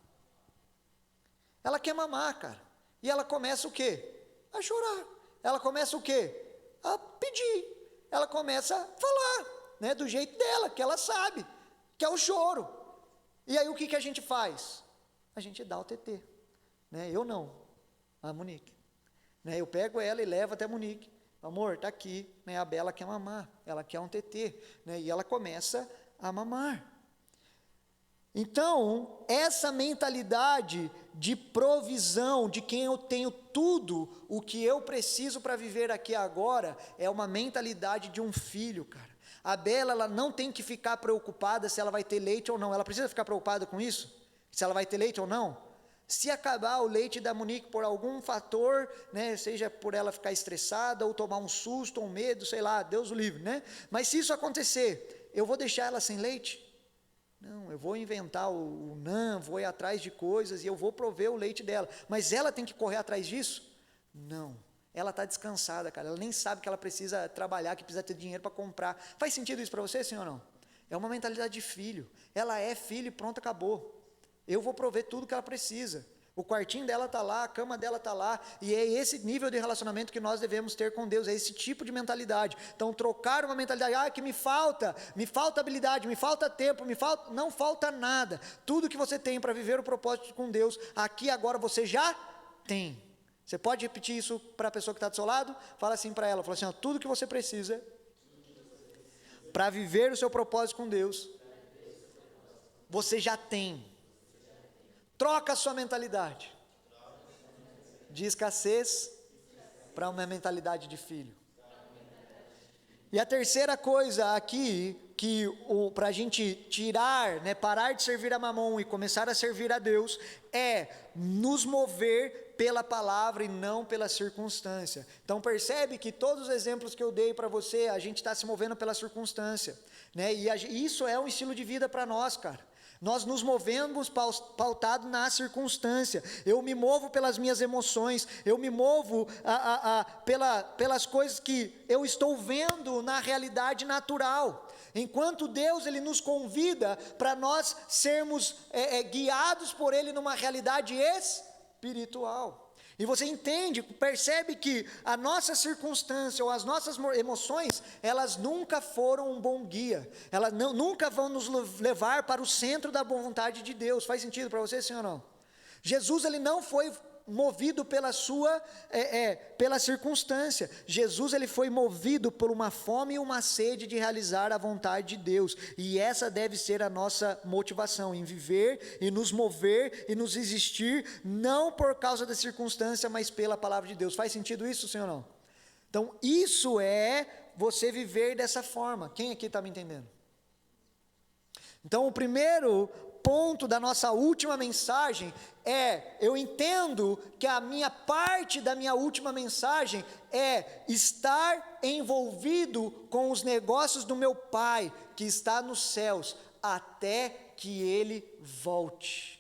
cara, e ela começa o quê? A chorar. Ela começa o quê? A pedir. Ela começa a falar, né, do jeito dela, que ela sabe, que é o choro. E aí o que a gente faz? A gente dá o TT, né? Eu não, a Monique, né? Eu pego ela e levo até a Monique. Amor, tá aqui, né? A Bela quer mamar, ela quer um TT, né? E ela começa a mamar. Então, essa mentalidade de provisão, de quem eu tenho tudo o que eu preciso para viver aqui agora, é uma mentalidade de um filho, cara. A Bela, ela não tem que ficar preocupada se ela vai ter leite ou não. Ela precisa ficar preocupada com isso? Se ela vai ter leite ou não? Se acabar o leite da Monique por algum fator, né, seja por ela ficar estressada, ou tomar um susto, ou um medo, sei lá, Deus o livre, né? Mas se isso acontecer, eu vou deixar ela sem leite? Não, eu vou inventar o NAN, vou ir atrás de coisas e eu vou prover o leite dela. Mas ela tem que correr atrás disso? Não. Ela está descansada, cara. Ela nem sabe que ela precisa trabalhar, que precisa ter dinheiro para comprar. Faz sentido isso para você, sim ou não? É uma mentalidade de filho. Ela é filho e pronto, acabou. Eu vou prover tudo que ela precisa. O quartinho dela está lá, a cama dela está lá, e é esse nível de relacionamento que nós devemos ter com Deus, é esse tipo de mentalidade. Então, trocar uma mentalidade, que me falta habilidade, me falta tempo, não falta nada. Tudo que você tem para viver o propósito com Deus, aqui agora você já tem. Você pode repetir isso para a pessoa que está do seu lado? Fala assim para ela, fala assim, tudo que você precisa para viver o seu propósito com Deus, você já tem. Troca a sua mentalidade de escassez para uma mentalidade de filho. E a terceira coisa aqui, para a gente tirar, né, parar de servir a Mamon e começar a servir a Deus, é nos mover pela palavra e não pela circunstância. Então percebe que todos os exemplos que eu dei para você, a gente está se movendo pela circunstância, né? E isso é um estilo de vida para nós, cara. Nós nos movemos pautado na circunstância. Eu me movo pelas minhas emoções, eu me movo pelas coisas que eu estou vendo na realidade natural. Enquanto Deus, Ele nos convida para nós sermos guiados por Ele numa realidade espiritual. E você entende, percebe que a nossa circunstância ou as nossas emoções, elas nunca foram um bom guia. Elas nunca vão nos levar para o centro da vontade de Deus. Faz sentido para você, sim ou não? Jesus, ele não foi movido pela circunstância. Jesus, ele foi movido por uma fome e uma sede de realizar a vontade de Deus, e essa deve ser a nossa motivação, em viver e nos mover e nos existir, não por causa da circunstância, mas pela palavra de Deus. Faz sentido isso, sim ou não? Então, isso é você viver dessa forma. Quem aqui está me entendendo? Então, o primeiro ponto da nossa última mensagem eu entendo que a minha parte da minha última mensagem é estar envolvido com os negócios do meu Pai, que está nos céus, até que Ele volte.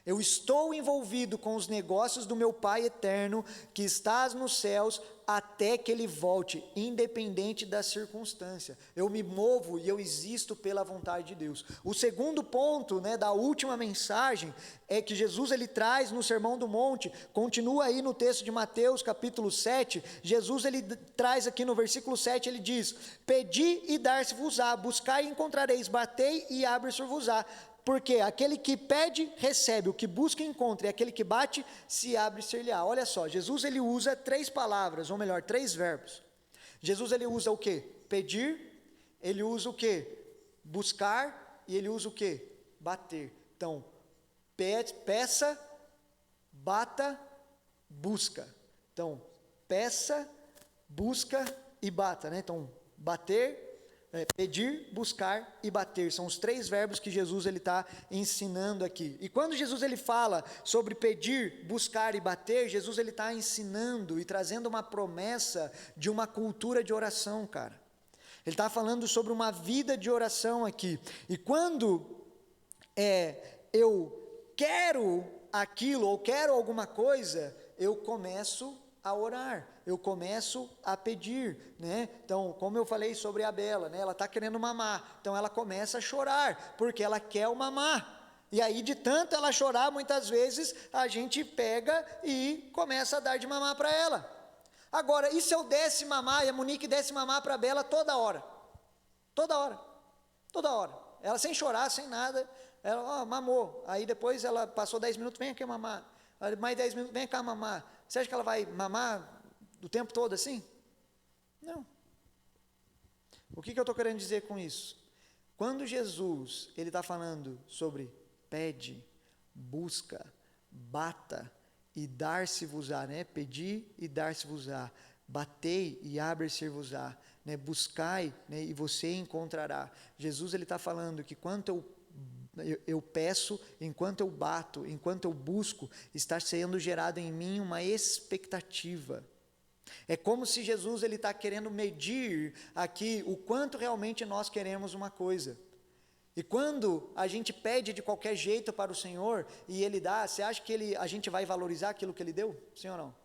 Eu estou envolvido com os negócios do meu Pai eterno, que está nos céus, até que Ele volte, independente da circunstância. Eu me movo e eu existo pela vontade de Deus. O segundo ponto, né, da última mensagem, é que Jesus, ele traz no Sermão do Monte, continua aí no texto de Mateus capítulo 7, Jesus, ele traz aqui no versículo 7, ele diz, pedi e dar-se-vos-á, buscai e encontrareis, batei e abre-se-vos-á. Porque aquele que pede, recebe, o que busca, encontra, e aquele que bate, se abre, ser-lhe-á. Olha só, Jesus, ele usa 3 palavras, ou melhor, 3 verbos. Jesus, ele usa o quê? Pedir, ele usa o quê? Buscar, e ele usa o quê? Bater. Então, peça, bata, busca. Então, peça, busca e bata, né? Então, bater, pedir, buscar e bater, são os 3 verbos que Jesus está ensinando aqui. E quando Jesus ele fala sobre pedir, buscar e bater, Jesus ele está ensinando e trazendo uma promessa de uma cultura de oração, cara. Ele está falando sobre uma vida de oração aqui. E quando eu quero aquilo ou quero alguma coisa, eu começo a orar, eu começo a pedir, né? Então, como eu falei sobre a Bela, né? Ela está querendo mamar, então ela começa a chorar, porque ela quer o mamar, e aí de tanto ela chorar, muitas vezes, a gente pega e começa a dar de mamar para ela. Agora, e se eu desse mamar, e a Monique desse mamar para a Bela toda hora, ela sem chorar, sem nada, ela mamou, aí depois ela passou 10 minutos, vem aqui mamar, mais 10 minutos, vem cá mamar. Você acha que ela vai mamar o tempo todo assim? Não. O que eu estou querendo dizer com isso? Quando Jesus ele está falando sobre pede, busca, bata e dar-se-vos-á, né? Pedi e dar-se-vos-á, batei e abre-se-vos-á, né? Buscai, né? E você encontrará. Jesus, ele está falando que quanto eu peço, enquanto eu bato, enquanto eu busco, está sendo gerado em mim uma expectativa. É como se Jesus ele está querendo medir aqui o quanto realmente nós queremos uma coisa. E quando a gente pede de qualquer jeito para o Senhor e Ele dá, você acha que a gente vai valorizar aquilo que Ele deu? Sim ou não?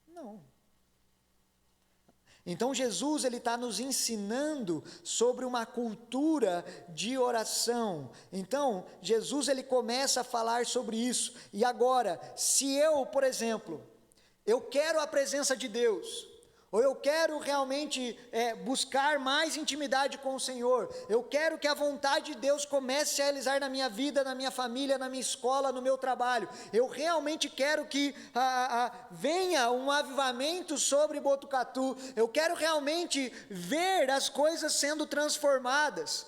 Não. Então Jesus ele está nos ensinando sobre uma cultura de oração. Então Jesus ele começa a falar sobre isso. E agora, se eu, por exemplo, eu quero a presença de Deus, ou eu quero realmente buscar mais intimidade com o Senhor, eu quero que a vontade de Deus comece a realizar na minha vida, na minha família, na minha escola, no meu trabalho, eu realmente quero que venha um avivamento sobre Botucatu, eu quero realmente ver as coisas sendo transformadas.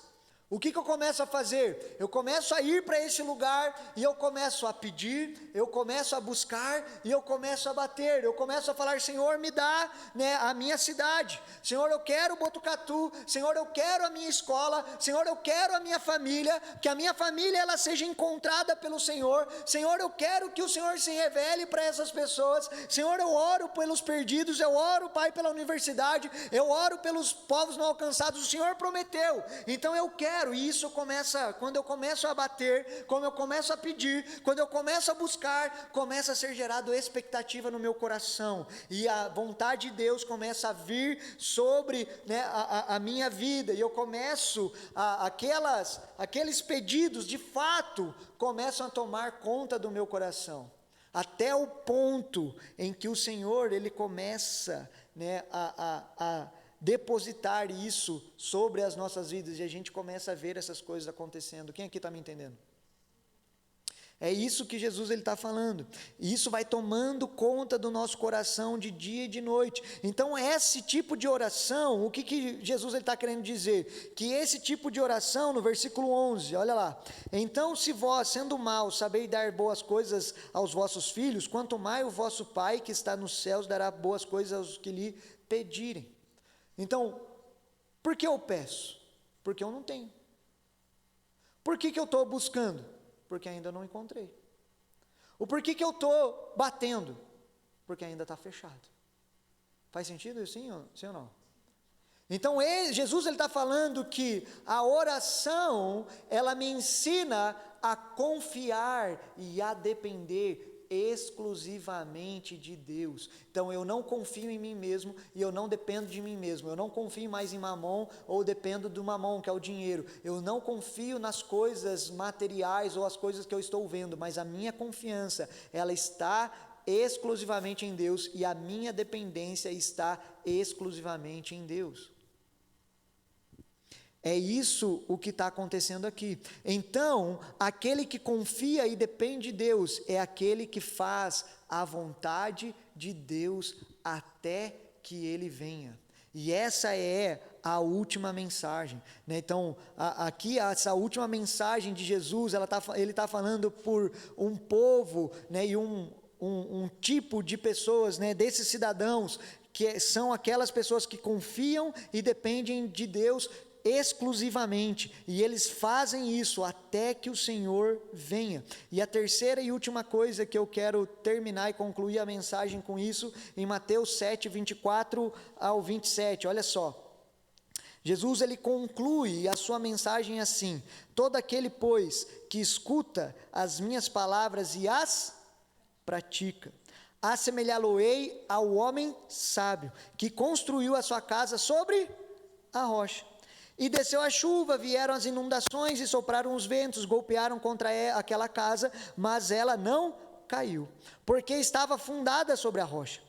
O que eu começo a fazer? Eu começo a ir para esse lugar e eu começo a pedir, eu começo a buscar e eu começo a bater, eu começo a falar, Senhor, me dá, né, a minha cidade, Senhor, eu quero Botucatu, Senhor, eu quero a minha escola, Senhor, eu quero a minha família, que a minha família ela seja encontrada pelo Senhor, Senhor, eu quero que o Senhor se revele para essas pessoas, Senhor, eu oro pelos perdidos, eu oro, Pai, pela universidade, eu oro pelos povos não alcançados, o Senhor prometeu, então eu quero. E isso começa, quando eu começo a bater, quando eu começo a pedir, quando eu começo a buscar, começa a ser gerado expectativa no meu coração, e a vontade de Deus começa a vir sobre, né, a minha vida, e eu começo, aqueles pedidos de fato, começam a tomar conta do meu coração, até o ponto em que o Senhor, Ele começa, né, a depositar isso sobre as nossas vidas, e a gente começa a ver essas coisas acontecendo. Quem aqui está me entendendo? É isso que Jesus está falando, e isso vai tomando conta do nosso coração de dia e de noite. Então esse tipo de oração, o que Jesus está querendo dizer? Que esse tipo de oração, no versículo 11, olha lá, então se vós, sendo maus, sabeis dar boas coisas aos vossos filhos, quanto mais o vosso Pai que está nos céus dará boas coisas aos que lhe pedirem. Então, por que eu peço? Porque eu não tenho. Por que eu estou buscando? Porque ainda não encontrei. O porquê que eu estou batendo? Porque ainda está fechado. Faz sentido isso, sim ou não? Então, Jesus está falando que a oração, ela me ensina a confiar e a depender exclusivamente de Deus. Então eu não confio em mim mesmo e eu não dependo de mim mesmo, eu não confio mais em Mamon ou dependo do Mamon, que é o dinheiro, eu não confio nas coisas materiais ou as coisas que eu estou vendo, mas a minha confiança, ela está exclusivamente em Deus e a minha dependência está exclusivamente em Deus. É isso o que está acontecendo aqui. Então, aquele que confia e depende de Deus é aquele que faz a vontade de Deus até que Ele venha. E essa é a última mensagem, né? Então, aqui essa última mensagem de Jesus, ele está falando por um povo, né? E um tipo de pessoas, né? Desses cidadãos, que são aquelas pessoas que confiam e dependem de Deus exclusivamente, e eles fazem isso até que o Senhor venha. E a terceira e última coisa que eu quero terminar e concluir a mensagem com isso, em Mateus 7, 24 ao 27, olha só, Jesus ele conclui a sua mensagem assim, todo aquele pois que escuta as minhas palavras e as pratica, assemelhá-lo-ei ao homem sábio, que construiu a sua casa sobre a rocha. E desceu a chuva, vieram as inundações e sopraram os ventos, golpearam contra aquela casa, mas ela não caiu, porque estava fundada sobre a rocha.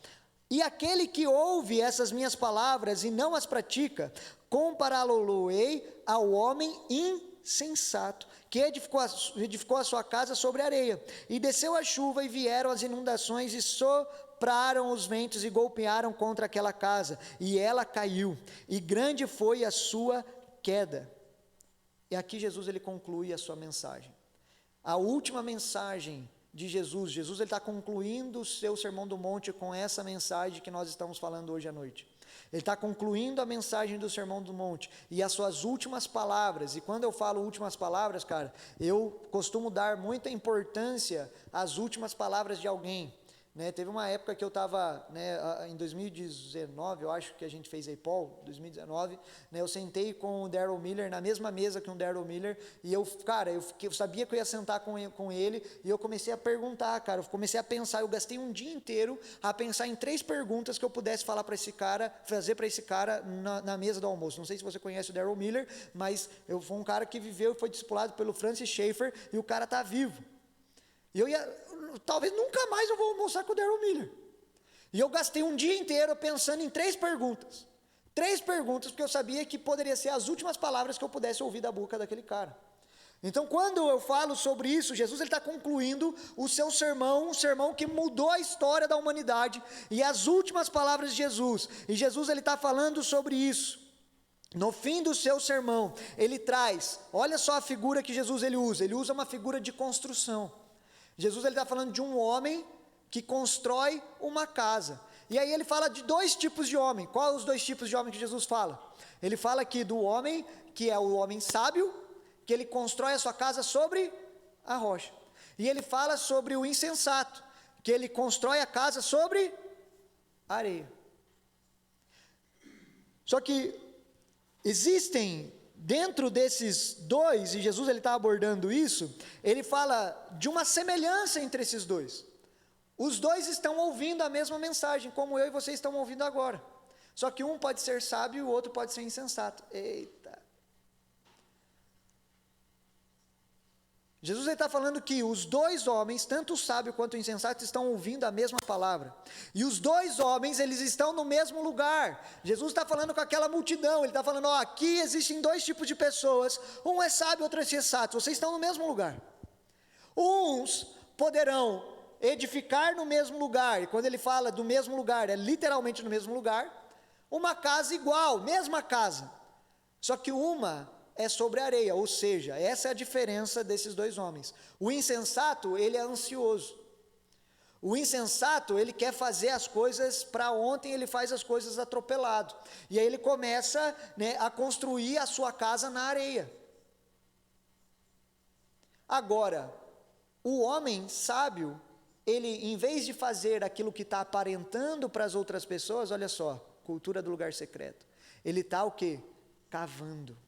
E aquele que ouve essas minhas palavras e não as pratica, compará-lo-ei ao homem insensato, que edificou a sua casa sobre areia. E desceu a chuva e vieram as inundações e sopraram os ventos e golpearam contra aquela casa, e ela caiu, e grande foi a sua queda. E aqui Jesus ele conclui a sua mensagem. A última mensagem de Jesus. Jesus está concluindo o seu Sermão do Monte com essa mensagem que nós estamos falando hoje à noite. Ele está concluindo a mensagem do Sermão do Monte e as suas últimas palavras. E quando eu falo últimas palavras, cara, eu costumo dar muita importância às últimas palavras de alguém. Teve uma época que eu estava, em 2019, eu acho que a gente fez a Paul, 2019, eu sentei com o Daryl Miller, na mesma mesa que o Daryl Miller, e eu sabia que eu ia sentar com ele, e eu comecei a perguntar, cara, eu comecei a pensar, eu gastei um dia inteiro a pensar em 3 perguntas que eu pudesse falar para esse cara, fazer para esse cara na mesa do almoço. Não sei se você conhece o Daryl Miller, mas eu fui um cara que viveu e foi discipulado pelo Francis Schaeffer, e o cara está vivo. E talvez nunca mais eu vou almoçar com o Daryl Miller. E eu gastei um dia inteiro pensando em 3 perguntas. 3 perguntas, porque eu sabia que poderia ser as últimas palavras que eu pudesse ouvir da boca daquele cara. Então, quando eu falo sobre isso, Jesus está concluindo o seu sermão, um sermão que mudou a história da humanidade, e as últimas palavras de Jesus. E Jesus está falando sobre isso. No fim do seu sermão, ele traz, olha só a figura que Jesus ele usa uma figura de construção. Jesus está falando de um homem que constrói uma casa. E aí ele fala de 2 tipos de homem. Quais os 2 tipos de homem que Jesus fala? Ele fala aqui do homem, que é o homem sábio, que ele constrói a sua casa sobre a rocha. E ele fala sobre o insensato, que ele constrói a casa sobre a areia. Só que existem dentro desses 2, e Jesus está abordando isso, ele fala de uma semelhança entre esses 2. Os 2 estão ouvindo a mesma mensagem, como eu e vocês estão ouvindo agora. Só que um pode ser sábio e o outro pode ser insensato. Eita! Jesus está falando que os 2 homens, tanto o sábio quanto o insensato, estão ouvindo a mesma palavra. E os 2 homens, eles estão no mesmo lugar. Jesus está falando com aquela multidão, ele está falando, aqui existem 2 tipos de pessoas, um é sábio, outro é insensato, vocês estão no mesmo lugar. Uns poderão edificar no mesmo lugar, e quando ele fala do mesmo lugar, é literalmente no mesmo lugar, uma casa igual, mesma casa, só que uma é sobre areia, ou seja, essa é a diferença desses 2 homens. O insensato, ele é ansioso. O insensato, ele quer fazer as coisas para ontem, ele faz as coisas atropelado. E aí ele começa, a construir a sua casa na areia. Agora, o homem sábio, ele, em vez de fazer aquilo que está aparentando para as outras pessoas, olha só, cultura do lugar secreto. Ele está o quê? Cavando.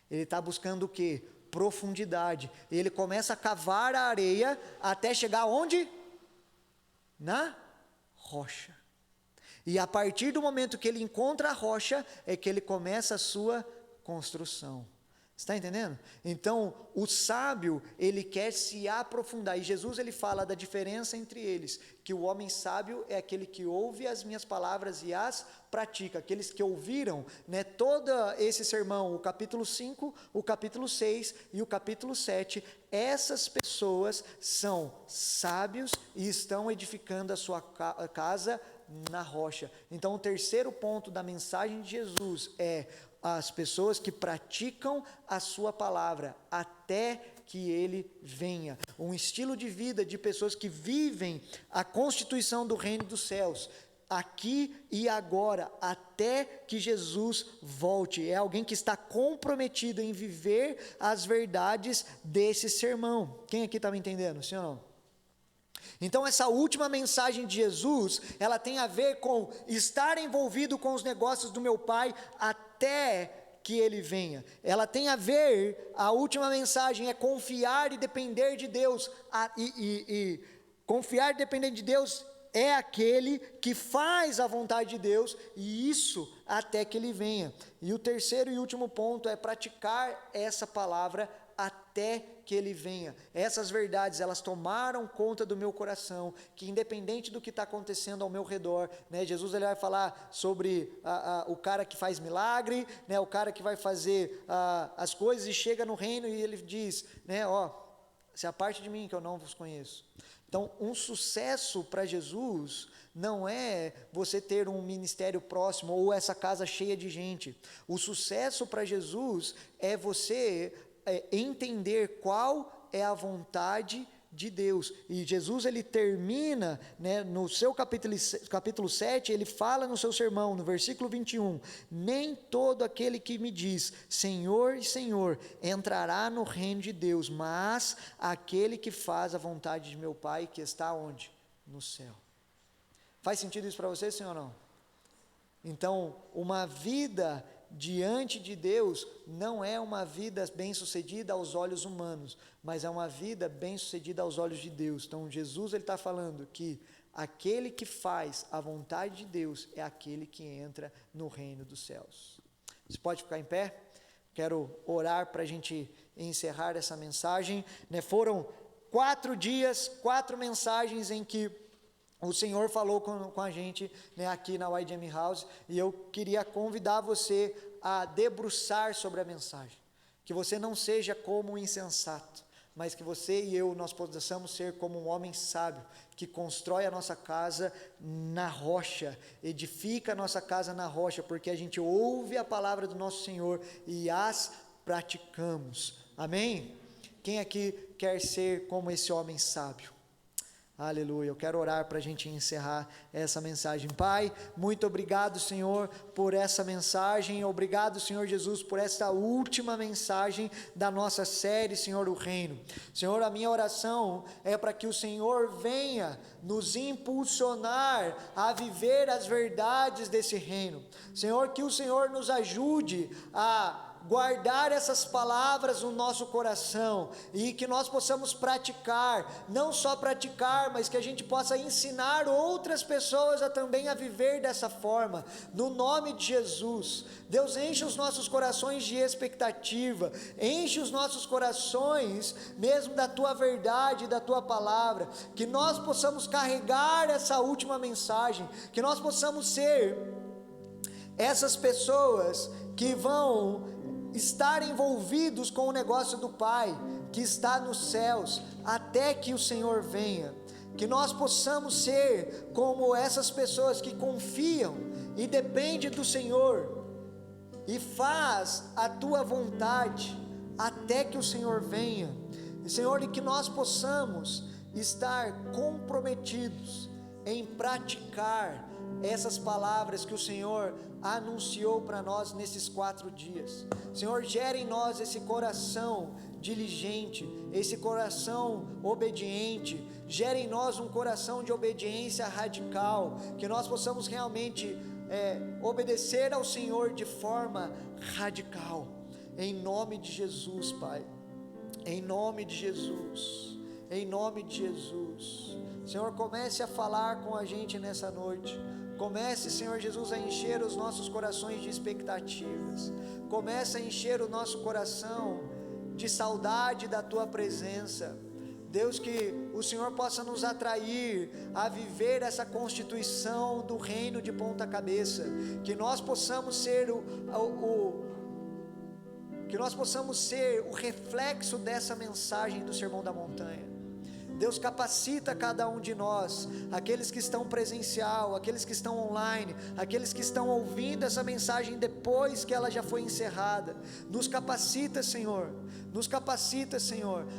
Ele está buscando o quê? Profundidade. Ele começa a cavar a areia até chegar onde? Na rocha. E a partir do momento que ele encontra a rocha, é que ele começa a sua construção. Está entendendo? Então, o sábio, ele quer se aprofundar, e Jesus ele fala da diferença entre eles, que o homem sábio é aquele que ouve as minhas palavras e as pratica, aqueles que ouviram, todo esse sermão, o capítulo 5, o capítulo 6 e o capítulo 7, essas pessoas são sábios e estão edificando a sua casa na rocha. Então, o terceiro ponto da mensagem de Jesus é as pessoas que praticam a sua palavra até que ele venha. Um estilo de vida de pessoas que vivem a constituição do reino dos céus, aqui e agora, até que Jesus volte. É alguém que está comprometido em viver as verdades desse sermão. Quem aqui está me entendendo, sim ou não? Então essa última mensagem de Jesus, ela tem a ver com estar envolvido com os negócios do meu Pai até que Ele venha. Ela tem a ver, a última mensagem é confiar e depender de Deus, confiar e depender de Deus é aquele que faz a vontade de Deus, e isso até que Ele venha. E o terceiro e último ponto é praticar essa palavra até que Ele venha. Essas verdades, elas tomaram conta do meu coração, que independente do que está acontecendo ao meu redor, Jesus ele vai falar sobre o cara que faz milagre, o cara que vai fazer as coisas e chega no reino e ele diz, se aparte de mim que eu não vos conheço. Então, um sucesso para Jesus não é você ter um ministério próximo ou essa casa cheia de gente. O sucesso para Jesus é você entender qual é a vontade de Deus. E Jesus, ele termina, né, no seu capítulo 7, ele fala no seu sermão, no versículo 21, nem todo aquele que me diz, Senhor, Senhor, entrará no reino de Deus, mas aquele que faz a vontade de meu Pai, que está onde? No céu. Faz sentido isso para você, sim ou não? Então, uma vida diante de Deus não é uma vida bem-sucedida aos olhos humanos, mas é uma vida bem-sucedida aos olhos de Deus. Então, Jesus, ele está falando que aquele que faz a vontade de Deus é aquele que entra no reino dos céus. Você pode ficar em pé? Quero orar para a gente encerrar essa mensagem, né? Foram 4 dias, 4 mensagens em que o Senhor falou com a gente, né, aqui na YGM House, e eu queria convidar você a debruçar sobre a mensagem, que você não seja como um insensato, mas que você e eu, nós possamos ser como um homem sábio, que constrói a nossa casa na rocha, edifica a nossa casa na rocha, porque a gente ouve a palavra do nosso Senhor e as praticamos, amém? Quem aqui quer ser como esse homem sábio? Aleluia, eu quero orar para a gente encerrar essa mensagem. Pai, muito obrigado, Senhor, por essa mensagem, obrigado, Senhor Jesus, por esta última mensagem da nossa série, Senhor, o reino. Senhor, a minha oração é para que o Senhor venha nos impulsionar a viver as verdades desse reino. Senhor, que o Senhor nos ajude a guardar essas palavras no nosso coração, e que nós possamos praticar, não só praticar, mas que a gente possa ensinar outras pessoas a também a viver dessa forma, no nome de Jesus. Deus, enche os nossos corações de expectativa, enche os nossos corações mesmo da Tua verdade, da Tua palavra, que nós possamos carregar essa última mensagem, que nós possamos ser essas pessoas que vão estar envolvidos com o negócio do Pai, que está nos céus, até que o Senhor venha, que nós possamos ser como essas pessoas que confiam e dependem do Senhor, e faz a Tua vontade, até que o Senhor venha, e Senhor, e que nós possamos estar comprometidos em praticar essas palavras que o Senhor anunciou para nós nesses 4 dias. Senhor, gere em nós esse coração diligente, esse coração obediente, gere em nós um coração de obediência radical, que nós possamos realmente obedecer ao Senhor de forma radical, em nome de Jesus, Pai, em nome de Jesus, em nome de Jesus. Senhor, comece a falar com a gente nessa noite. Comece, Senhor Jesus, a encher os nossos corações de expectativas. Comece a encher o nosso coração de saudade da Tua presença. Deus, que o Senhor possa nos atrair a viver essa constituição do reino de ponta cabeça. Que nós possamos ser o reflexo dessa mensagem do Sermão da Montanha. Deus, capacita cada um de nós, aqueles que estão presencial, aqueles que estão online, aqueles que estão ouvindo essa mensagem depois que ela já foi encerrada. Nos capacita, Senhor,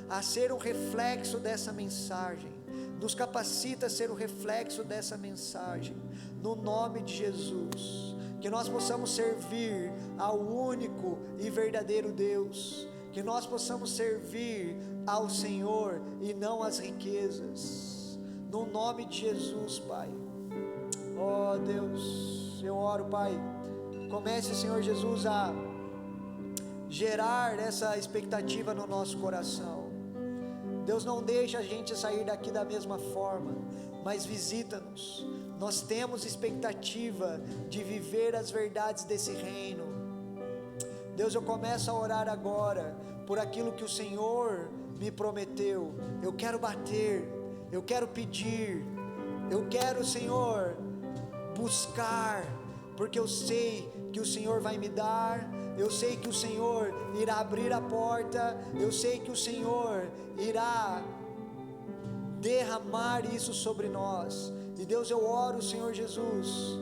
a ser um reflexo dessa mensagem. Nos capacita a ser o reflexo dessa mensagem, no nome de Jesus. Que nós possamos servir ao único e verdadeiro Deus, que nós possamos servir ao Senhor e não às riquezas, no nome de Jesus, Pai. Oh Deus, eu oro, Pai, comece, Senhor Jesus, a gerar essa expectativa no nosso coração. Deus, não deixa a gente sair daqui da mesma forma, mas visita-nos. Nós temos expectativa de viver as verdades desse reino. Deus, eu começo a orar agora por aquilo que o Senhor me prometeu. Eu quero bater, eu quero pedir, eu quero, Senhor, buscar, porque eu sei que o Senhor vai me dar, eu sei que o Senhor irá abrir a porta, eu sei que o Senhor irá derramar isso sobre nós. E Deus, eu oro, Senhor Jesus,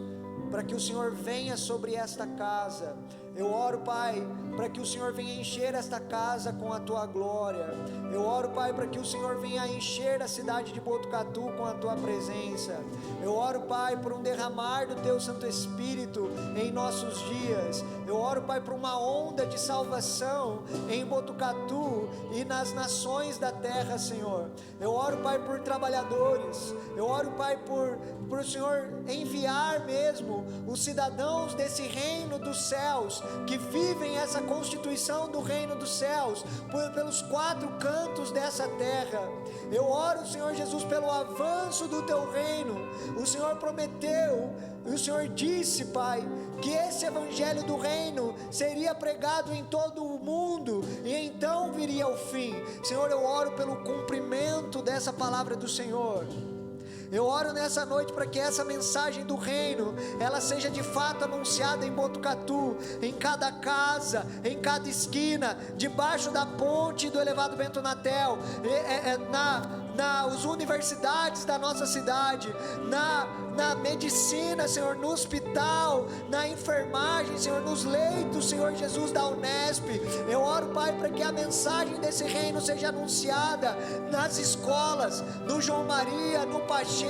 para que o Senhor venha sobre esta casa, Eu oro, Pai, para que o Senhor venha encher esta casa com a Tua glória. Eu oro, Pai, para que o Senhor venha encher a cidade de Botucatu com a Tua presença. Eu oro, Pai, por um derramar do Teu Santo Espírito em nossos dias. Eu oro, Pai, por uma onda de salvação em Botucatu e nas nações da terra, Senhor. Eu oro, Pai, por trabalhadores. Eu oro, Pai, por o Senhor enviar mesmo os cidadãos desse reino dos céus, que vivem essa constituição do reino dos céus, pelos quatro cantos dessa terra. Eu oro, Senhor Jesus, pelo avanço do Teu reino. O Senhor prometeu, o Senhor disse, Pai, que esse evangelho do reino seria pregado em todo o mundo, e então viria o fim. Senhor, eu oro pelo cumprimento dessa palavra do Senhor. Eu oro nessa noite para que essa mensagem do reino, ela seja de fato anunciada em Botucatu, em cada casa, em cada esquina, debaixo da ponte do elevado Bento Natel, nas universidades da nossa cidade, na medicina, Senhor, no hospital, na enfermagem, Senhor, nos leitos, Senhor Jesus, da Unesp. Eu oro, Pai, para que a mensagem desse reino seja anunciada nas escolas, no João Maria, no Pacheco,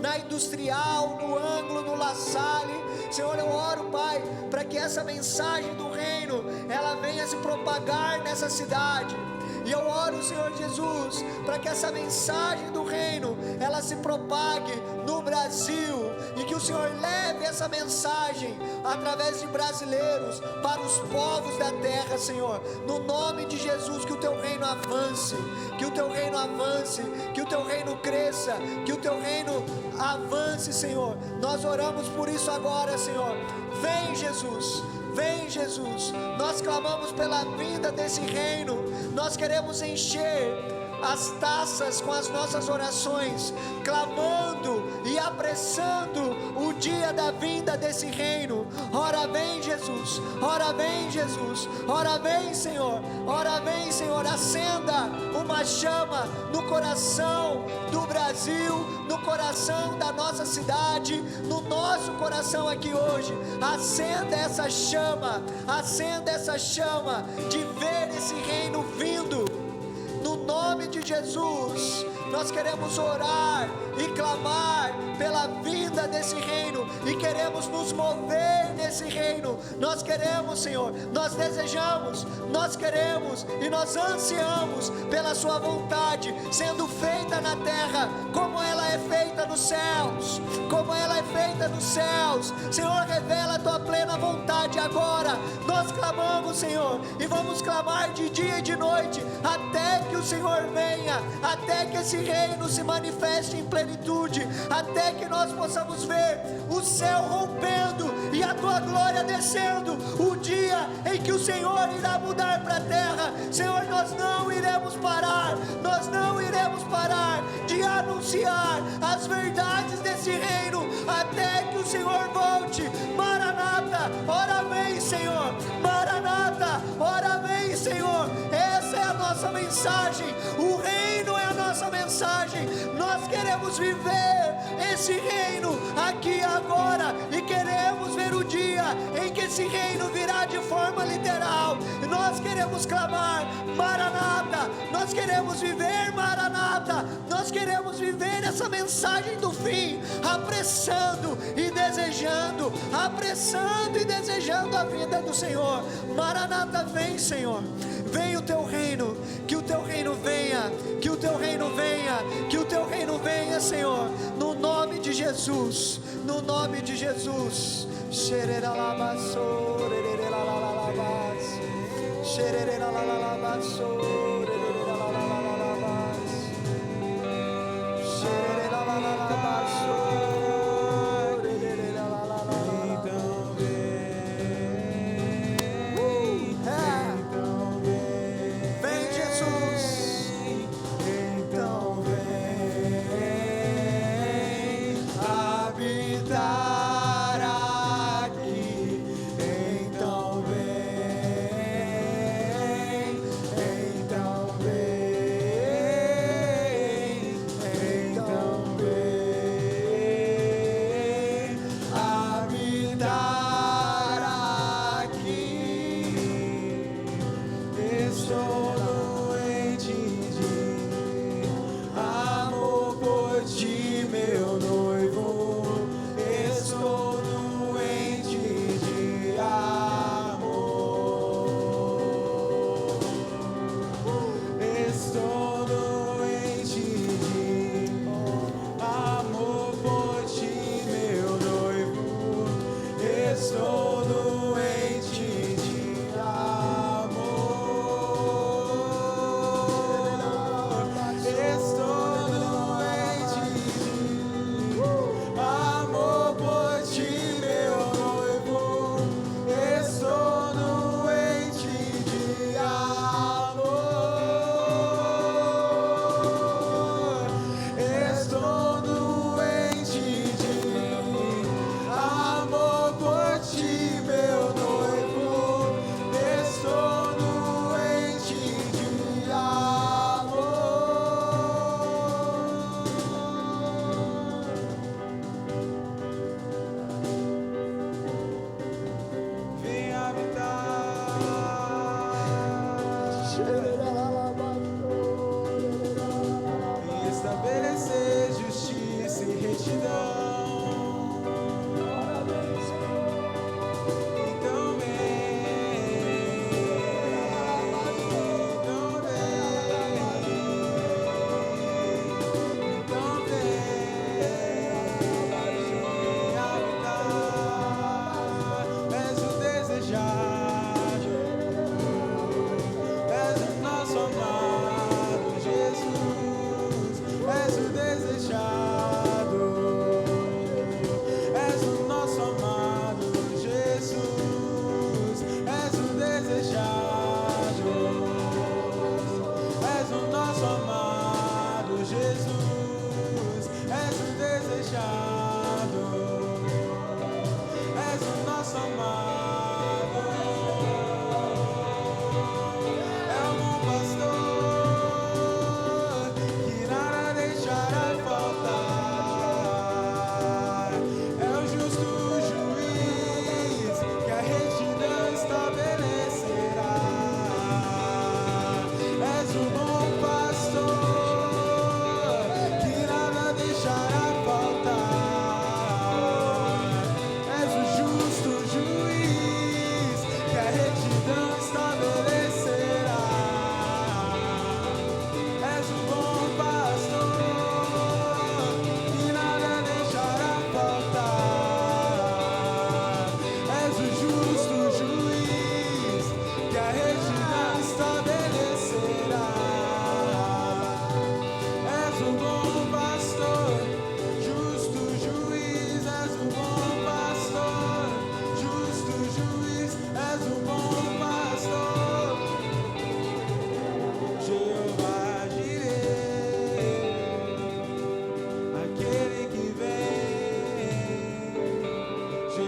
na Industrial, no Ângulo, no La Salle. Senhor, eu oro, Pai, para que essa mensagem do reino, ela venha se propagar nessa cidade. E eu oro, Senhor Jesus, para que essa mensagem do reino, ela se propague no Brasil, e que o Senhor leve essa mensagem através de brasileiros para os povos da terra, Senhor. No nome de Jesus, que o Teu reino avance, que o Teu reino avance, que o Teu reino cresça, que o Teu reino avance, Senhor. Nós oramos por isso agora, Senhor. Vem, Jesus. Vem, Jesus, nós clamamos pela vinda desse reino. Nós queremos encher as taças com as nossas orações, clamando e apressando o dia da vinda desse reino. Ora vem, Jesus, ora vem, Jesus, ora vem, Senhor, ora vem, Senhor. Acenda uma chama no coração do Brasil, no coração da nossa cidade, no nosso coração aqui hoje. Acenda essa chama de ver esse reino vindo. No nome de Jesus, nós queremos orar e clamar pela vinda desse reino, e queremos nos mover nesse reino. Nós queremos, Senhor, nós desejamos, nós queremos e nós ansiamos pela Sua vontade sendo feita na terra, como ela é feita nos céus, como ela é feita nos céus. Senhor, revela a Tua plena vontade agora. Nós clamamos, Senhor, e vamos clamar de dia e de noite, até que o Senhor venha, até que esse reino se manifeste em plenitude, até que nós possamos ver o céu rompendo e a Tua glória descendo, o dia em que o Senhor irá mudar para a terra. Senhor, nós não iremos parar de anunciar as verdades desse reino, até que o Senhor volte. Maranata, ora vem, Senhor. Maranata, ora vem, Senhor. Essa é a nossa mensagem, o reino é a nossa mensagem. Nós queremos viver esse reino aqui agora, e queremos ver o dia em que esse reino virá de forma literal. Nós queremos clamar, Maranata, nós queremos viver, Maranata, nós queremos viver essa mensagem do fim, apressando e desejando a vinda do Senhor. Maranata, vem, Senhor, vem o Teu reino, que o Teu reino venha, que o Teu reino venha, que o Teu reino venha, Senhor, no nome de Jesus, no nome de Jesus.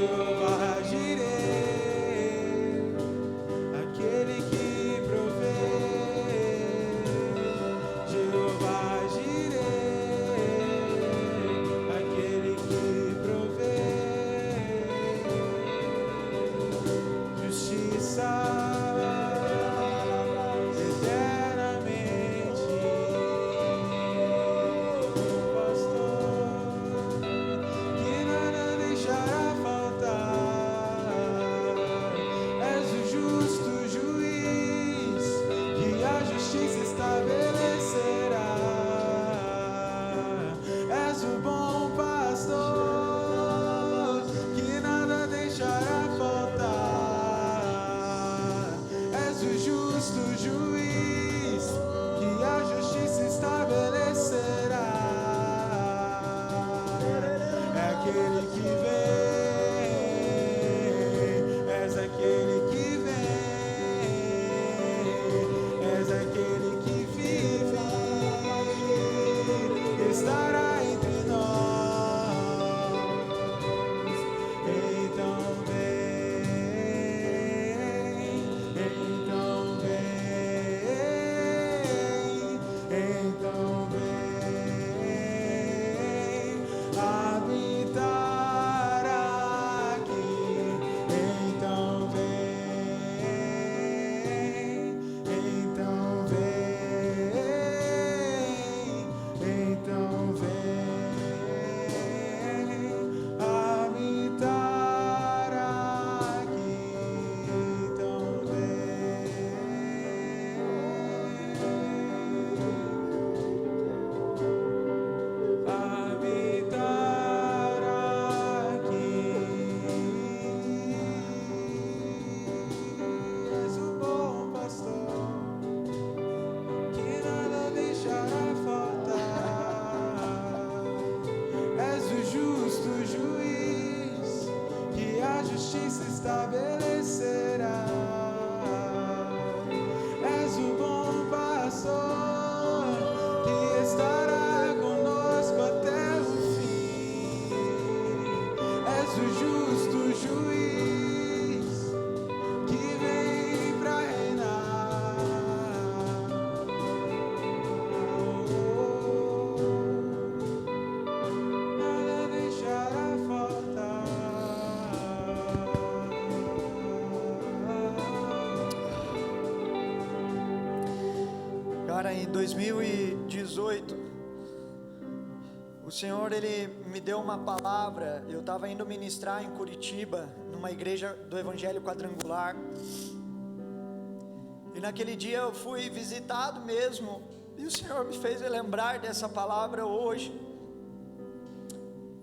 Jeová Jireh, aquele que provê. Jeová Jireh, aquele que provê. Justiça eternamente, pastor, que nada deixará faltar. És o justo juiz, que a justiça estabelecerá. És o bom pastor, que nada deixará faltar. És o justo juiz, que a justiça estabelecerá. É aquele que vem, és aquele que vem, és aquele que vive, estará entre nós. Então vem, então vem, então vem habitar aqui. Então vem, então vem, então vem habitar aqui. Então habitar aqui. És o bom pastor, que nada deixará faltar. És o justo juiz, que a justiça estabelecerá. És o bom pastor, que estará conosco até o fim. És o justo juiz, que vem pra reinar. Nada deixará faltar. Cara, em 2018, o Senhor, Ele me deu uma palavra. Eu estava indo ministrar em Curitiba, numa igreja do Evangelho Quadrangular. E naquele dia eu fui visitado mesmo, e o Senhor me fez lembrar dessa palavra hoje.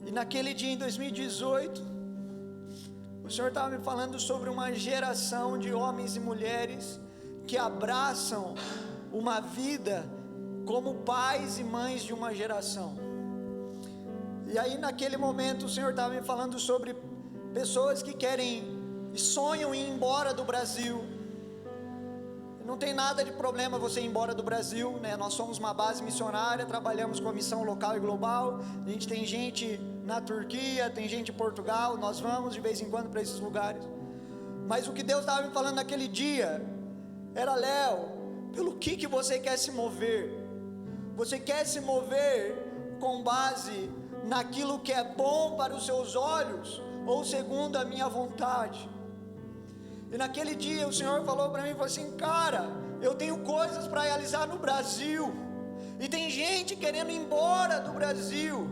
E naquele dia, em 2018, o Senhor estava me falando sobre uma geração de homens e mulheres que abraçam uma vida como pais e mães de uma geração. E aí naquele momento o Senhor estava me falando sobre pessoas que querem e sonham em ir embora do Brasil. Não tem nada de problema você ir embora do Brasil, né? Nós somos uma base missionária, trabalhamos com a missão local e global. A gente tem gente na Turquia, tem gente em Portugal, nós vamos de vez em quando para esses lugares. Mas o que Deus estava me falando naquele dia era: Léo, pelo que você quer se mover? Você quer se mover com base naquilo que é bom para os seus olhos, ou segundo a minha vontade? E naquele dia o Senhor falou para mim, falou assim: cara, eu tenho coisas para realizar no Brasil, e tem gente querendo ir embora do Brasil.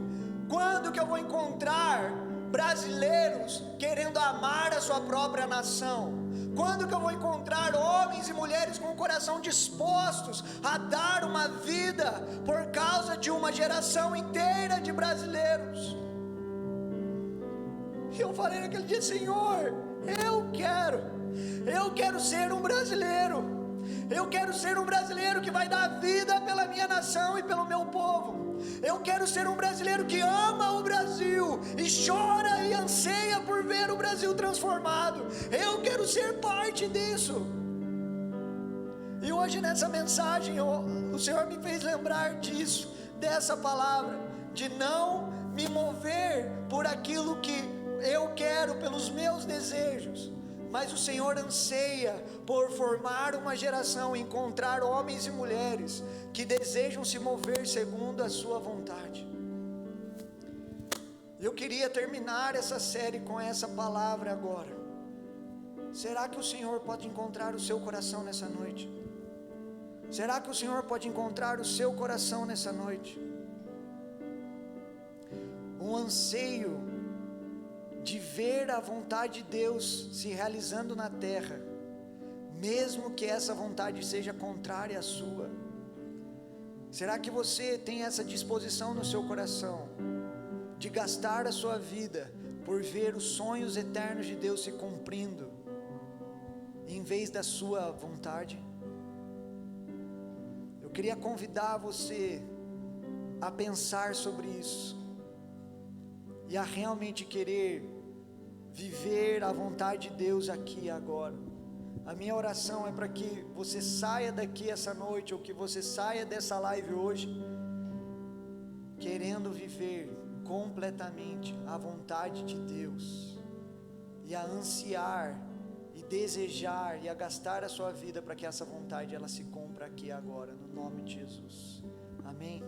Quando que eu vou encontrar brasileiros querendo amar a sua própria nação? Quando que eu vou encontrar homens e mulheres com o coração dispostos a dar uma vida por causa de uma geração inteira de brasileiros? E eu falei naquele dia: Senhor, eu quero ser um brasileiro. Eu quero ser um brasileiro que vai dar vida pela minha nação e pelo meu povo. Eu quero ser um brasileiro que ama o Brasil e chora e anseia por ver o Brasil transformado. Eu quero ser parte disso. E hoje nessa mensagem o Senhor me fez lembrar disso, dessa palavra, de não me mover por aquilo que eu quero pelos meus desejos, mas o Senhor anseia por formar uma geração, encontrar homens e mulheres que desejam se mover segundo a sua vontade. Eu queria terminar essa série com essa palavra agora. Será que o Senhor pode encontrar o seu coração nessa noite? Será que o Senhor pode encontrar o seu coração nessa noite? Um anseio de ver a vontade de Deus se realizando na terra, mesmo que essa vontade seja contrária à sua. Será que você tem essa disposição no seu coração, de gastar a sua vida por ver os sonhos eternos de Deus se cumprindo, em vez da sua vontade? Eu queria convidar você a pensar sobre isso, e a realmente querer viver a vontade de Deus aqui e agora. A minha oração é para que você saia daqui essa noite, ou que você saia dessa live hoje, querendo viver completamente a vontade de Deus, e a ansiar, e desejar, e a gastar a sua vida para que essa vontade ela se cumpra aqui e agora, no nome de Jesus. Amém.